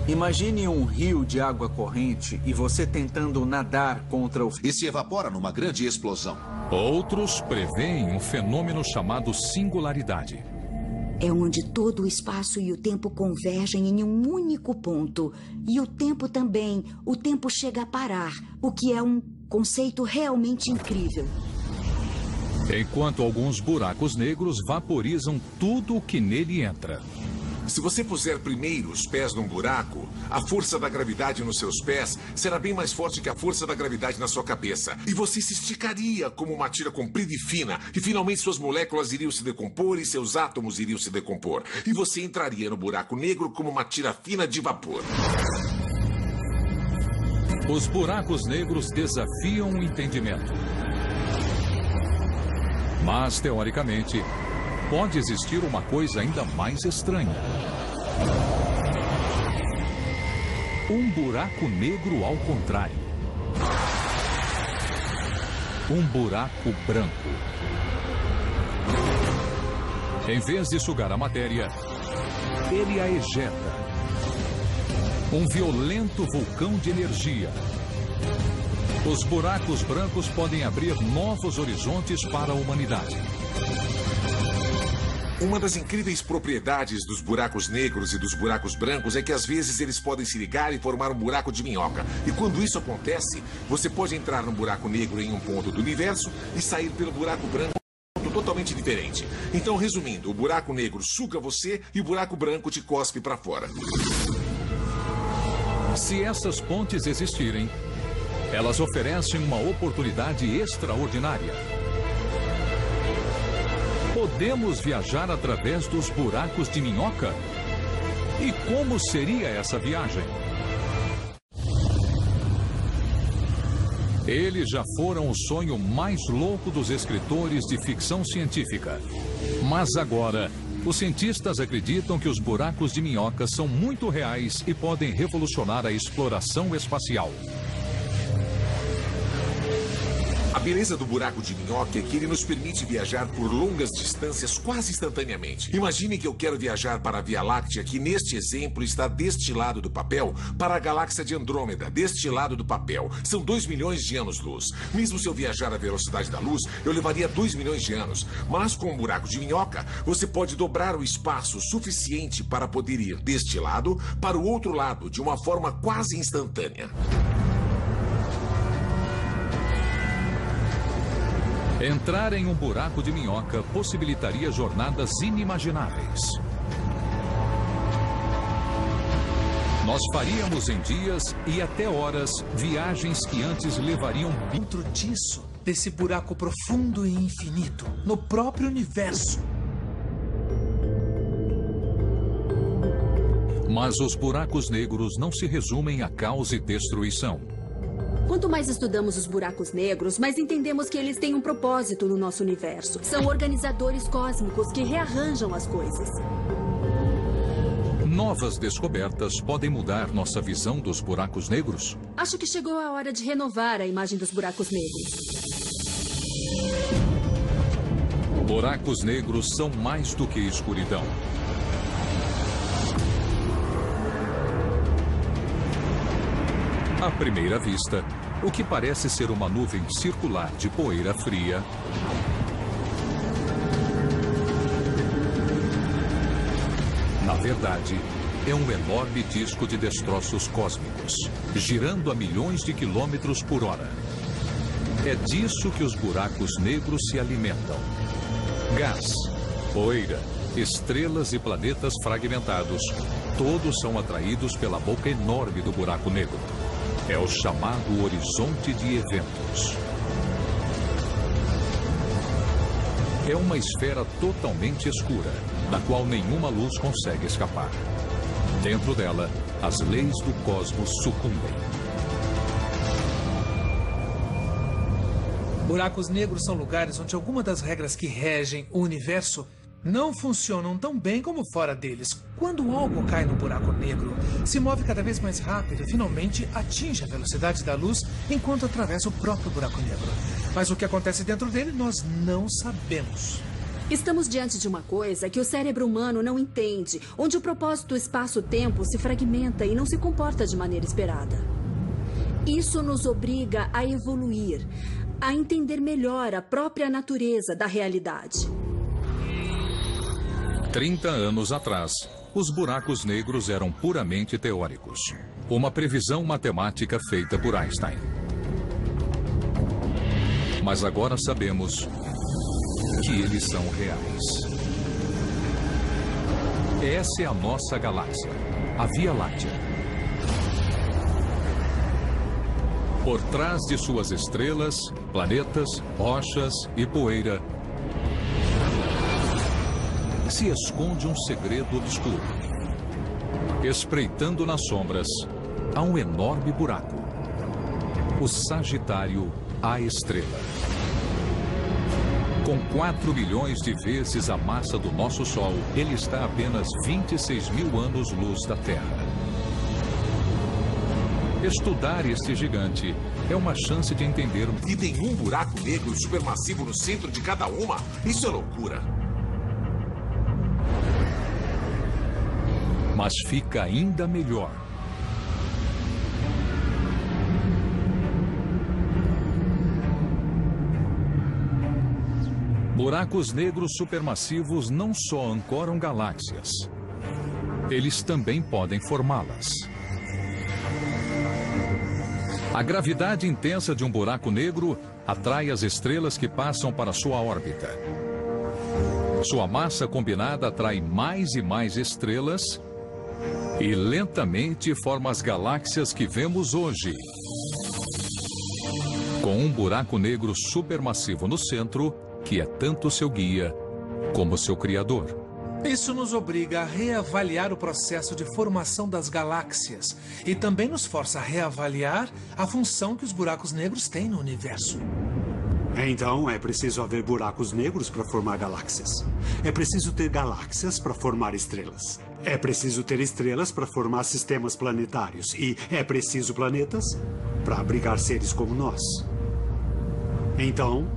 Imagine um rio de água corrente e você tentando nadar contra o... E se evapora numa grande explosão. Outros preveem um fenômeno chamado singularidade. É onde todo o espaço e o tempo convergem em um único ponto. E o tempo também. O tempo chega a parar, o que é um conceito realmente incrível. Enquanto alguns buracos negros vaporizam tudo o que nele entra. Se você puser primeiro os pés num buraco, a força da gravidade nos seus pés será bem mais forte que a força da gravidade na sua cabeça. E você se esticaria como uma tira comprida e fina. E finalmente suas moléculas iriam se decompor e seus átomos iriam se decompor. E você entraria no buraco negro como uma tira fina de vapor. Os buracos negros desafiam o entendimento. Mas, teoricamente, pode existir uma coisa ainda mais estranha. Um buraco negro ao contrário. Um buraco branco. Em vez de sugar a matéria, ele a ejeta. Um violento vulcão de energia. Os buracos brancos podem abrir novos horizontes para a humanidade. Uma das incríveis propriedades dos buracos negros e dos buracos brancos é que às vezes eles podem se ligar e formar um buraco de minhoca. E quando isso acontece, você pode entrar num buraco negro em um ponto do universo e sair pelo buraco branco em um ponto totalmente diferente. Então, resumindo, o buraco negro suga você e o buraco branco te cospe para fora. Se essas pontes existirem, elas oferecem uma oportunidade extraordinária. Podemos viajar através dos buracos de minhoca? E como seria essa viagem? Eles já foram o sonho mais louco dos escritores de ficção científica. Mas agora, os cientistas acreditam que os buracos de minhoca são muito reais e podem revolucionar a exploração espacial. A beleza do buraco de minhoca é que ele nos permite viajar por longas distâncias quase instantaneamente. Imagine que eu quero viajar para a Via Láctea, que neste exemplo está deste lado do papel, para a galáxia de Andrômeda, deste lado do papel. São 2 milhões de anos-luz. Mesmo se eu viajar à velocidade da luz, eu levaria 2 milhões de anos. Mas com um buraco de minhoca, você pode dobrar o espaço suficiente para poder ir deste lado para o outro lado de uma forma quase instantânea. Entrar em um buraco de minhoca possibilitaria jornadas inimagináveis. Nós faríamos em dias e até horas viagens que antes levariam... Dentro disso, desse buraco profundo e infinito, no próprio universo. Mas os buracos negros não se resumem a caos e destruição. Quanto mais estudamos os buracos negros, mais entendemos que eles têm um propósito no nosso universo. São organizadores cósmicos que rearranjam as coisas. Novas descobertas podem mudar nossa visão dos buracos negros? Acho que chegou a hora de renovar a imagem dos buracos negros. Buracos negros são mais do que escuridão. À primeira vista, o que parece ser uma nuvem circular de poeira fria na verdade, é um enorme disco de destroços cósmicos, girando a milhões de quilômetros por hora. É disso que os buracos negros se alimentam. Gás, poeira, estrelas e planetas fragmentados, todos são atraídos pela boca enorme do buraco negro. É o chamado horizonte de eventos. É uma esfera totalmente escura, da qual nenhuma luz consegue escapar. Dentro dela, as leis do cosmos sucumbem. Buracos negros são lugares onde alguma das regras que regem o universo não funcionam tão bem como fora deles. Quando algo cai no buraco negro, se move cada vez mais rápido e finalmente atinge a velocidade da luz enquanto atravessa o próprio buraco negro. Mas o que acontece dentro dele nós não sabemos. Estamos diante de uma coisa que o cérebro humano não entende, onde o propósito espaço-tempo se fragmenta e não se comporta de maneira esperada. Isso nos obriga a evoluir, a entender melhor a própria natureza da realidade. 30 anos atrás, os buracos negros eram puramente teóricos. Uma previsão matemática feita por Einstein. Mas agora sabemos que eles são reais. Essa é a nossa galáxia, a Via Láctea. Por trás de suas estrelas, planetas, rochas e poeira, se esconde um segredo obscuro. Espreitando nas sombras, há um enorme buraco. O Sagitário, a estrela. Com 4 bilhões de vezes a massa do nosso Sol, ele está a apenas 26 mil anos-luz da Terra. Estudar este gigante é uma chance de entender... E tem um buraco negro supermassivo no centro de cada uma? Isso é loucura. Mas fica ainda melhor. Buracos negros supermassivos não só ancoram galáxias, eles também podem formá-las. A gravidade intensa de um buraco negro atrai as estrelas que passam para sua órbita. Sua massa combinada atrai mais e mais estrelas e lentamente forma as galáxias que vemos hoje. Com um buraco negro supermassivo no centro, que é tanto seu guia como seu criador. Isso nos obriga a reavaliar o processo de formação das galáxias e também nos força a reavaliar a função que os buracos negros têm no universo. Então, é preciso haver buracos negros para formar galáxias. É preciso ter galáxias para formar estrelas. É preciso ter estrelas para formar sistemas planetários. E é preciso planetas para abrigar seres como nós. Então,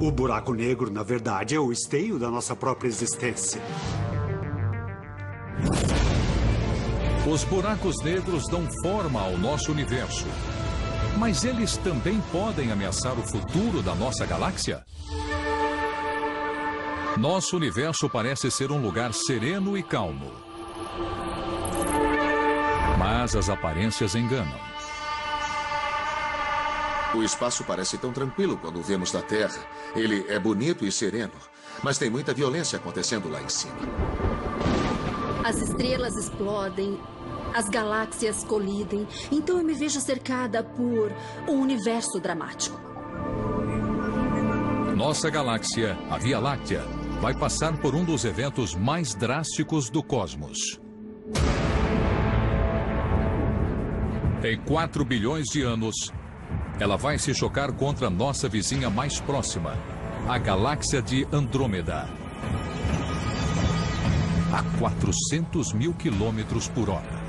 o buraco negro, na verdade, é o esteio da nossa própria existência. Os buracos negros dão forma ao nosso universo. Mas eles também podem ameaçar o futuro da nossa galáxia? Nosso universo parece ser um lugar sereno e calmo. Mas as aparências enganam. O espaço parece tão tranquilo quando o vemos da Terra. Ele é bonito e sereno, mas tem muita violência acontecendo lá em cima. As estrelas explodem, as galáxias colidem, então eu me vejo cercada por um universo dramático. Nossa galáxia, a Via Láctea, vai passar por um dos eventos mais drásticos do cosmos. Em 4 bilhões de anos, ela vai se chocar contra nossa vizinha mais próxima, a galáxia de Andrômeda. A 400 mil quilômetros por hora.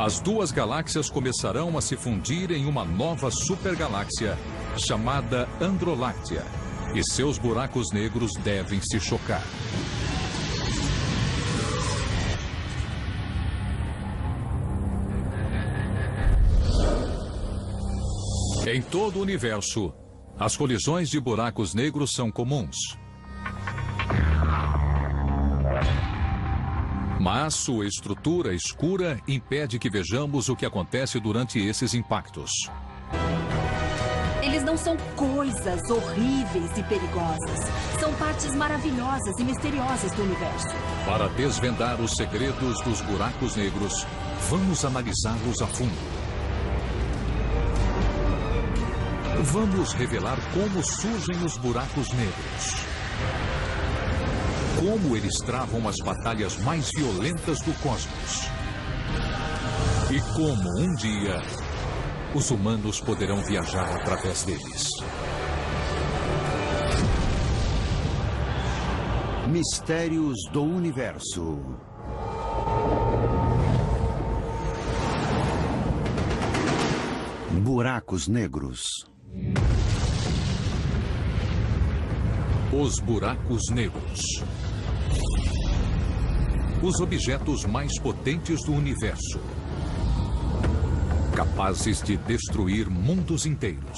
As duas galáxias começarão a se fundir em uma nova supergaláxia chamada Androláctea, e seus buracos negros devem se chocar. Em todo o universo, as colisões de buracos negros são comuns. Mas sua estrutura escura impede que vejamos o que acontece durante esses impactos. Eles não são coisas horríveis e perigosas. São partes maravilhosas e misteriosas do universo. Para desvendar os segredos dos buracos negros, vamos analisá-los a fundo. Vamos revelar como surgem os buracos negros. Como eles travam as batalhas mais violentas do cosmos. E como um dia os humanos poderão viajar através deles. Mistérios do Universo. Buracos negros. Os buracos negros. Os objetos mais potentes do universo. Capazes de destruir mundos inteiros.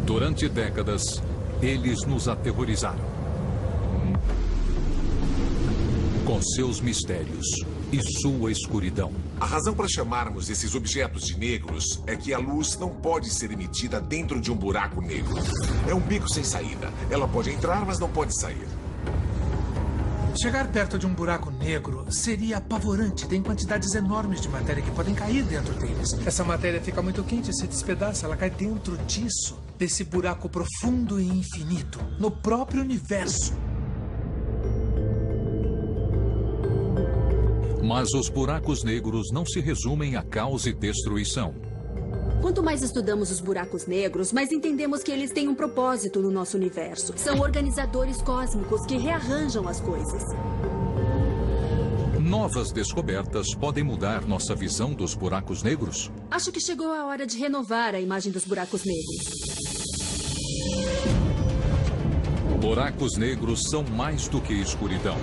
Durante décadas, eles nos aterrorizaram. Com seus mistérios e sua escuridão. A razão para chamarmos esses objetos de negros é que a luz não pode ser emitida dentro de um buraco negro. É um beco sem saída. Ela pode entrar, mas não pode sair. Chegar perto de um buraco negro seria apavorante. Tem quantidades enormes de matéria que podem cair dentro deles. Essa matéria fica muito quente e se despedaça. Ela cai dentro disso, desse buraco profundo e infinito, no próprio universo. Mas os buracos negros não se resumem a caos e destruição. Quanto mais estudamos os buracos negros, mais entendemos que eles têm um propósito no nosso universo. São organizadores cósmicos que rearranjam as coisas. Novas descobertas podem mudar nossa visão dos buracos negros? Acho que chegou a hora de renovar a imagem dos buracos negros. Buracos negros são mais do que escuridão.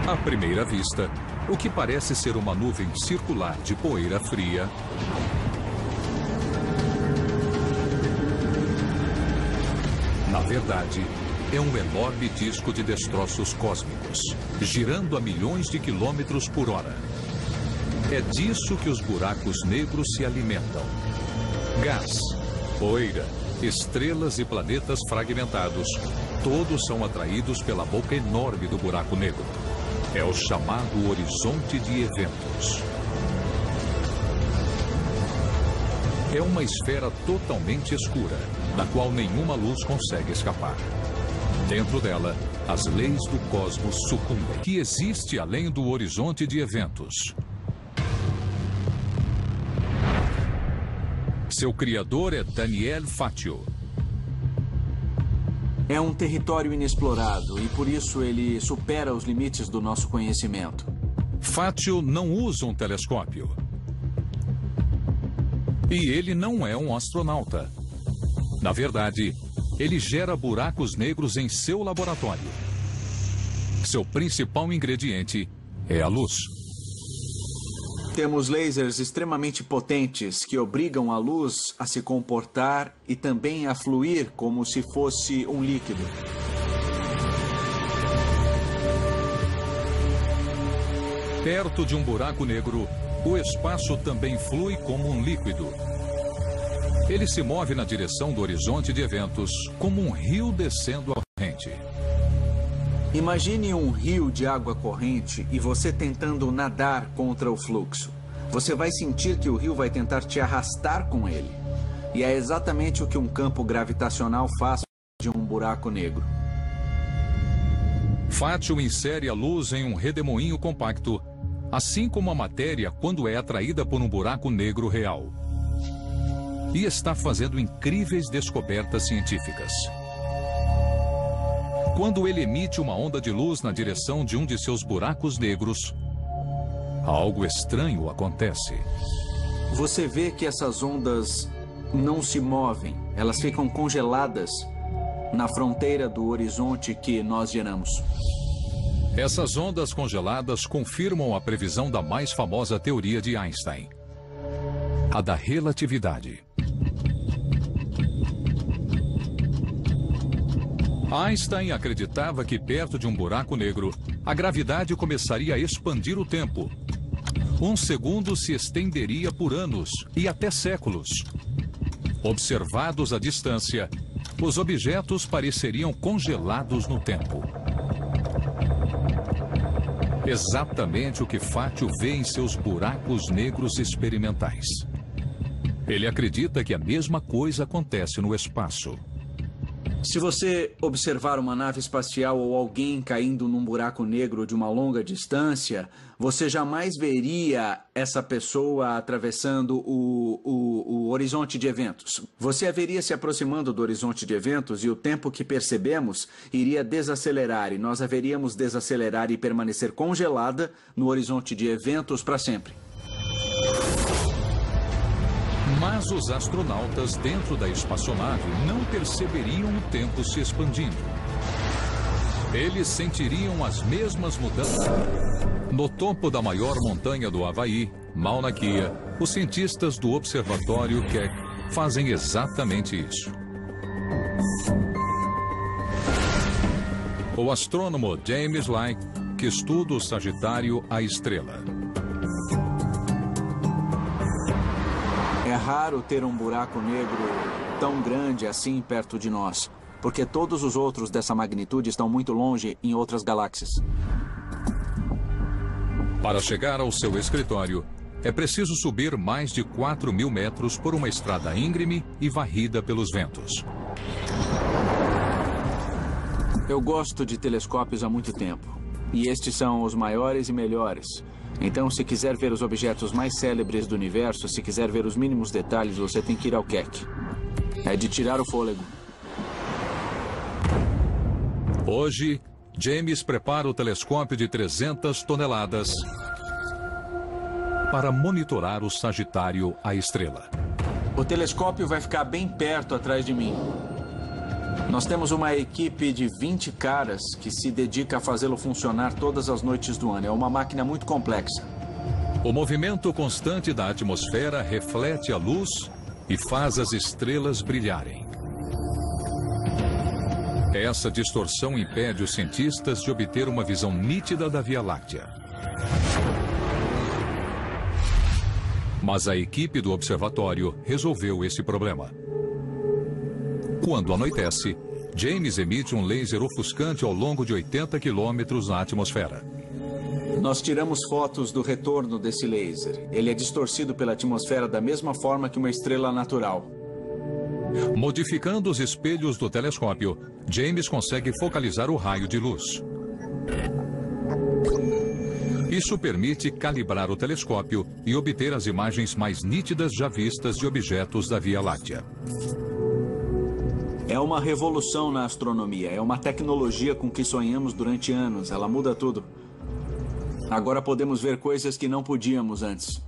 À primeira vista, o que parece ser uma nuvem circular de poeira fria na verdade, é um enorme disco de destroços cósmicos, girando a milhões de quilômetros por hora. É disso que os buracos negros se alimentam. Gás, poeira, estrelas e planetas fragmentados, todos são atraídos pela boca enorme do buraco negro. É o chamado horizonte de eventos. É uma esfera totalmente escura, da qual nenhuma luz consegue escapar. Dentro dela, as leis do cosmos sucumbem. Que existe além do horizonte de eventos? Seu criador é Daniel Fatio. É um território inexplorado e por isso ele supera os limites do nosso conhecimento. Fatio não usa um telescópio. E ele não é um astronauta. Na verdade, ele gera buracos negros em seu laboratório. Seu principal ingrediente é a luz. Temos lasers extremamente potentes que obrigam a luz a se comportar e também a fluir como se fosse um líquido. Perto de um buraco negro, o espaço também flui como um líquido. Ele se move na direção do horizonte de eventos, como um rio descendo a corrente. Imagine um rio de água corrente e você tentando nadar contra o fluxo. Você vai sentir que o rio vai tentar te arrastar com ele. E é exatamente o que um campo gravitacional faz de um buraco negro. Fatio insere a luz em um redemoinho compacto, assim como a matéria quando é atraída por um buraco negro real. E está fazendo incríveis descobertas científicas. Quando ele emite uma onda de luz na direção de um de seus buracos negros, algo estranho acontece. Você vê que essas ondas não se movem, elas ficam congeladas na fronteira do horizonte que nós geramos. Essas ondas congeladas confirmam a previsão da mais famosa teoria de Einstein, a da relatividade. Einstein acreditava que perto de um buraco negro, a gravidade começaria a expandir o tempo. Um segundo se estenderia por anos e até séculos. Observados à distância, os objetos pareceriam congelados no tempo. Exatamente o que Fatio vê em seus buracos negros experimentais. Ele acredita que a mesma coisa acontece no espaço. Se você observar uma nave espacial ou alguém caindo num buraco negro de uma longa distância, você jamais veria essa pessoa atravessando o horizonte de eventos. Você a veria se aproximando do horizonte de eventos e o tempo que percebemos iria desacelerar e nós a veríamos desacelerar e permanecer congelada no horizonte de eventos para sempre. Mas os astronautas dentro da espaçonave não perceberiam o tempo se expandindo. Eles sentiriam as mesmas mudanças. No topo da maior montanha do Havaí, Mauna Kea, os cientistas do Observatório Keck fazem exatamente isso. O astrônomo James Light, que estuda o Sagitário, a estrela. É raro ter um buraco negro tão grande assim perto de nós, porque todos os outros dessa magnitude estão muito longe em outras galáxias. Para chegar ao seu escritório, é preciso subir mais de 4.000 metros por uma estrada íngreme e varrida pelos ventos. Eu gosto de telescópios há muito tempo, e estes são os maiores e melhores. Então, se quiser ver os objetos mais célebres do universo, se quiser ver os mínimos detalhes, você tem que ir ao Keck. É de tirar o fôlego. Hoje, James prepara o telescópio de 300 toneladas para monitorar o Sagitário, a estrela. O telescópio vai ficar bem perto atrás de mim. Nós temos uma equipe de 20 caras que se dedica a fazê-lo funcionar todas as noites do ano. É uma máquina muito complexa. O movimento constante da atmosfera reflete a luz e faz as estrelas brilharem. Essa distorção impede os cientistas de obter uma visão nítida da Via Láctea. Mas a equipe do observatório resolveu esse problema. Quando anoitece, James emite um laser ofuscante ao longo de 80 quilômetros na atmosfera. Nós tiramos fotos do retorno desse laser. Ele é distorcido pela atmosfera da mesma forma que uma estrela natural. Modificando os espelhos do telescópio, James consegue focalizar o raio de luz. Isso permite calibrar o telescópio e obter as imagens mais nítidas já vistas de objetos da Via Láctea. É uma revolução na astronomia. É uma tecnologia com que sonhamos durante anos. Ela muda tudo. Agora podemos ver coisas que não podíamos antes.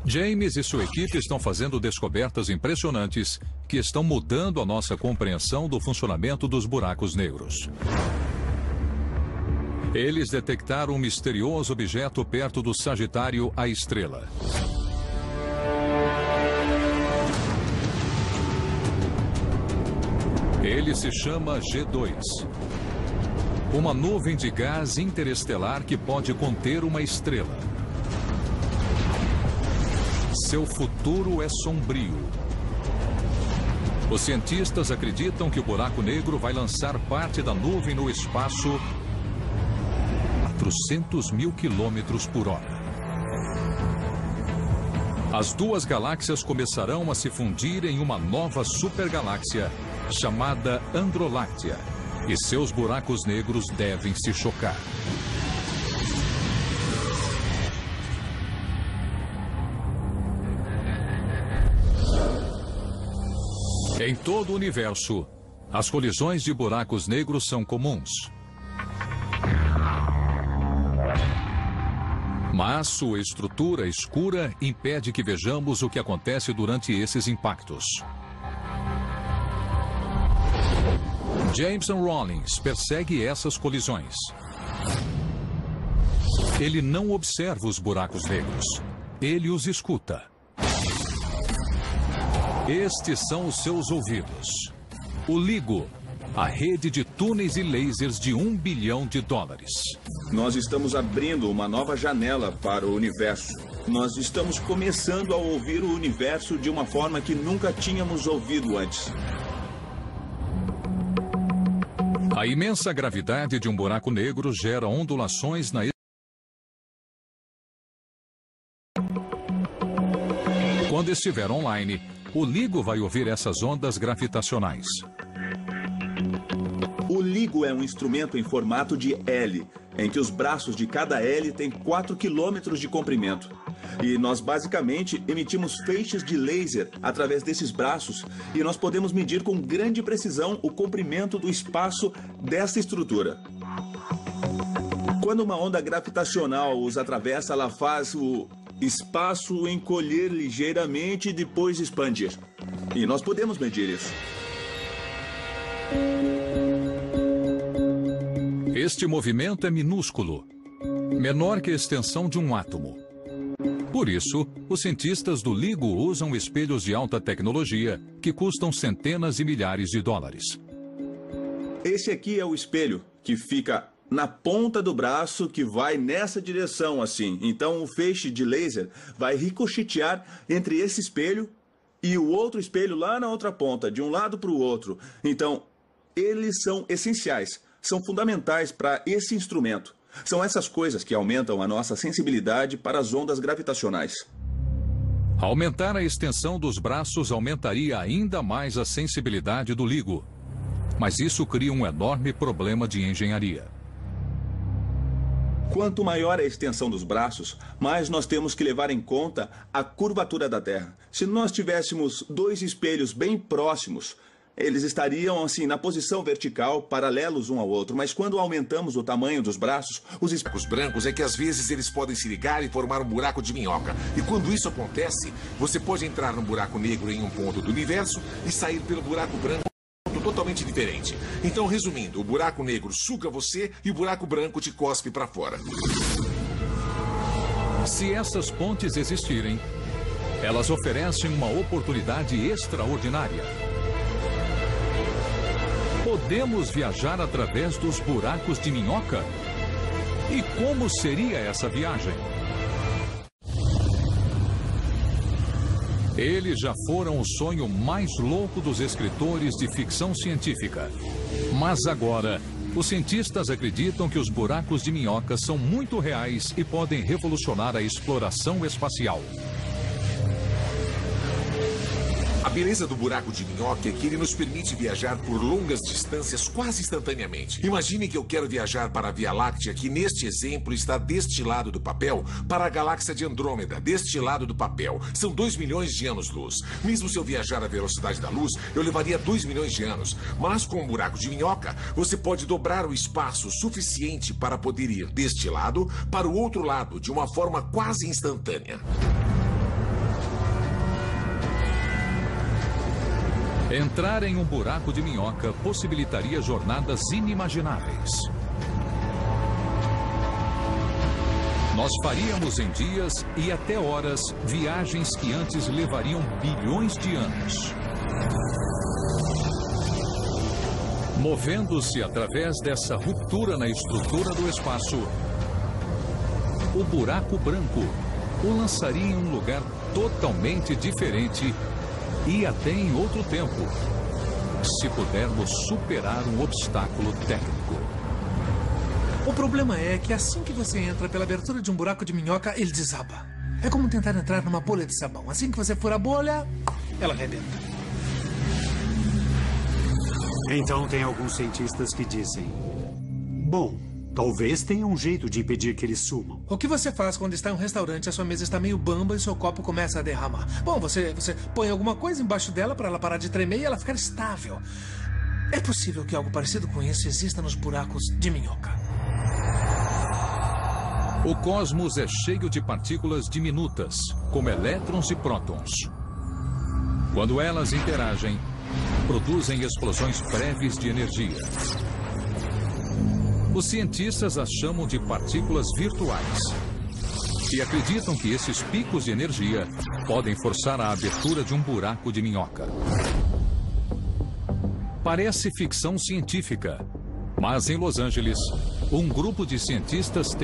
James e sua equipe estão fazendo descobertas impressionantes que estão mudando a nossa compreensão do funcionamento dos buracos negros. Eles detectaram um misterioso objeto perto do Sagitário, a estrela. Ele se chama G2. Uma nuvem de gás interestelar que pode conter uma estrela. Seu futuro é sombrio. Os cientistas acreditam que o buraco negro vai lançar parte da nuvem no espaço a 400 mil quilômetros por hora. As duas galáxias começarão a se fundir em uma nova supergaláxia chamada Androláctea, e seus buracos negros devem se chocar. Em todo o universo, as colisões de buracos negros são comuns. Mas sua estrutura escura impede que vejamos o que acontece durante esses impactos. Jameson Rollins persegue essas colisões. Ele não observa os buracos negros. Ele os escuta. Estes são os seus ouvidos. O LIGO, a rede de túneis e lasers de $1 bilhão. Nós estamos abrindo uma nova janela para o universo. Nós estamos começando a ouvir o universo de uma forma que nunca tínhamos ouvido antes. A imensa gravidade de um buraco negro gera ondulações na... Quando estiver online, o LIGO vai ouvir essas ondas gravitacionais. O LIGO é um instrumento em formato de L, em que os braços de cada L têm 4 quilômetros de comprimento. E nós basicamente emitimos feixes de laser através desses braços e nós podemos medir com grande precisão o comprimento do espaço dessa estrutura. Quando uma onda gravitacional os atravessa, ela faz espaço encolher ligeiramente e depois expandir. E nós podemos medir isso. Este movimento é minúsculo, menor que a extensão de um átomo. Por isso, os cientistas do LIGO usam espelhos de alta tecnologia que custam centenas de milhares de dólares. Esse aqui é o espelho que fica na ponta do braço, que vai nessa direção assim. Então o feixe de laser vai ricochetear entre esse espelho e o outro espelho lá na outra ponta, de um lado para o outro. Então eles são essenciais, são fundamentais para esse instrumento. São essas coisas que aumentam a nossa sensibilidade para as ondas gravitacionais. Aumentar a extensão dos braços aumentaria ainda mais a sensibilidade do LIGO. Mas isso cria um enorme problema de engenharia. Quanto maior a extensão dos braços, mais nós temos que levar em conta a curvatura da Terra. Se nós tivéssemos dois espelhos bem próximos, eles estariam assim na posição vertical, paralelos um ao outro. Mas quando aumentamos o tamanho dos braços, os espelhos brancos é que às vezes eles podem se ligar e formar um buraco de minhoca. E quando isso acontece, você pode entrar num buraco negro em um ponto do universo e sair pelo buraco branco totalmente diferente. Então, resumindo, o buraco negro suga você e o buraco branco te cospe para fora. Se essas pontes existirem, elas oferecem uma oportunidade extraordinária. Podemos viajar através dos buracos de minhoca? E como seria essa viagem? Eles já foram o sonho mais louco dos escritores de ficção científica. Mas agora, os cientistas acreditam que os buracos de minhoca são muito reais e podem revolucionar a exploração espacial. A beleza do buraco de minhoca é que ele nos permite viajar por longas distâncias quase instantaneamente. Imagine que eu quero viajar para a Via Láctea, que neste exemplo está deste lado do papel, para a galáxia de Andrômeda, deste lado do papel. São 2 milhões de anos-luz. Mesmo se eu viajar à velocidade da luz, eu levaria 2 milhões de anos. Mas com o buraco de minhoca, você pode dobrar o espaço suficiente para poder ir deste lado para o outro lado de uma forma quase instantânea. Entrar em um buraco de minhoca possibilitaria jornadas inimagináveis. Nós faríamos em dias e até horas viagens que antes levariam bilhões de anos. Movendo-se através dessa ruptura na estrutura do espaço, o buraco branco o lançaria em um lugar totalmente diferente e até em outro tempo, se pudermos superar um obstáculo técnico. O problema é que assim que você entra pela abertura de um buraco de minhoca, ele desaba. É como tentar entrar numa bolha de sabão. Assim que você for a bolha, ela arrebenta. Então tem alguns cientistas que dizem: bom, talvez tenha um jeito de impedir que eles sumam. O que você faz quando está em um restaurante, a sua mesa está meio bamba e seu copo começa a derramar? Bom, você põe alguma coisa embaixo dela para ela parar de tremer e ela ficar estável. É possível que algo parecido com isso exista nos buracos de minhoca. O cosmos é cheio de partículas diminutas, como elétrons e prótons. Quando elas interagem, produzem explosões breves de energia. Os cientistas as chamam de partículas virtuais e acreditam que esses picos de energia podem forçar a abertura de um buraco de minhoca. Parece ficção científica, mas em Los Angeles, um grupo de cientistas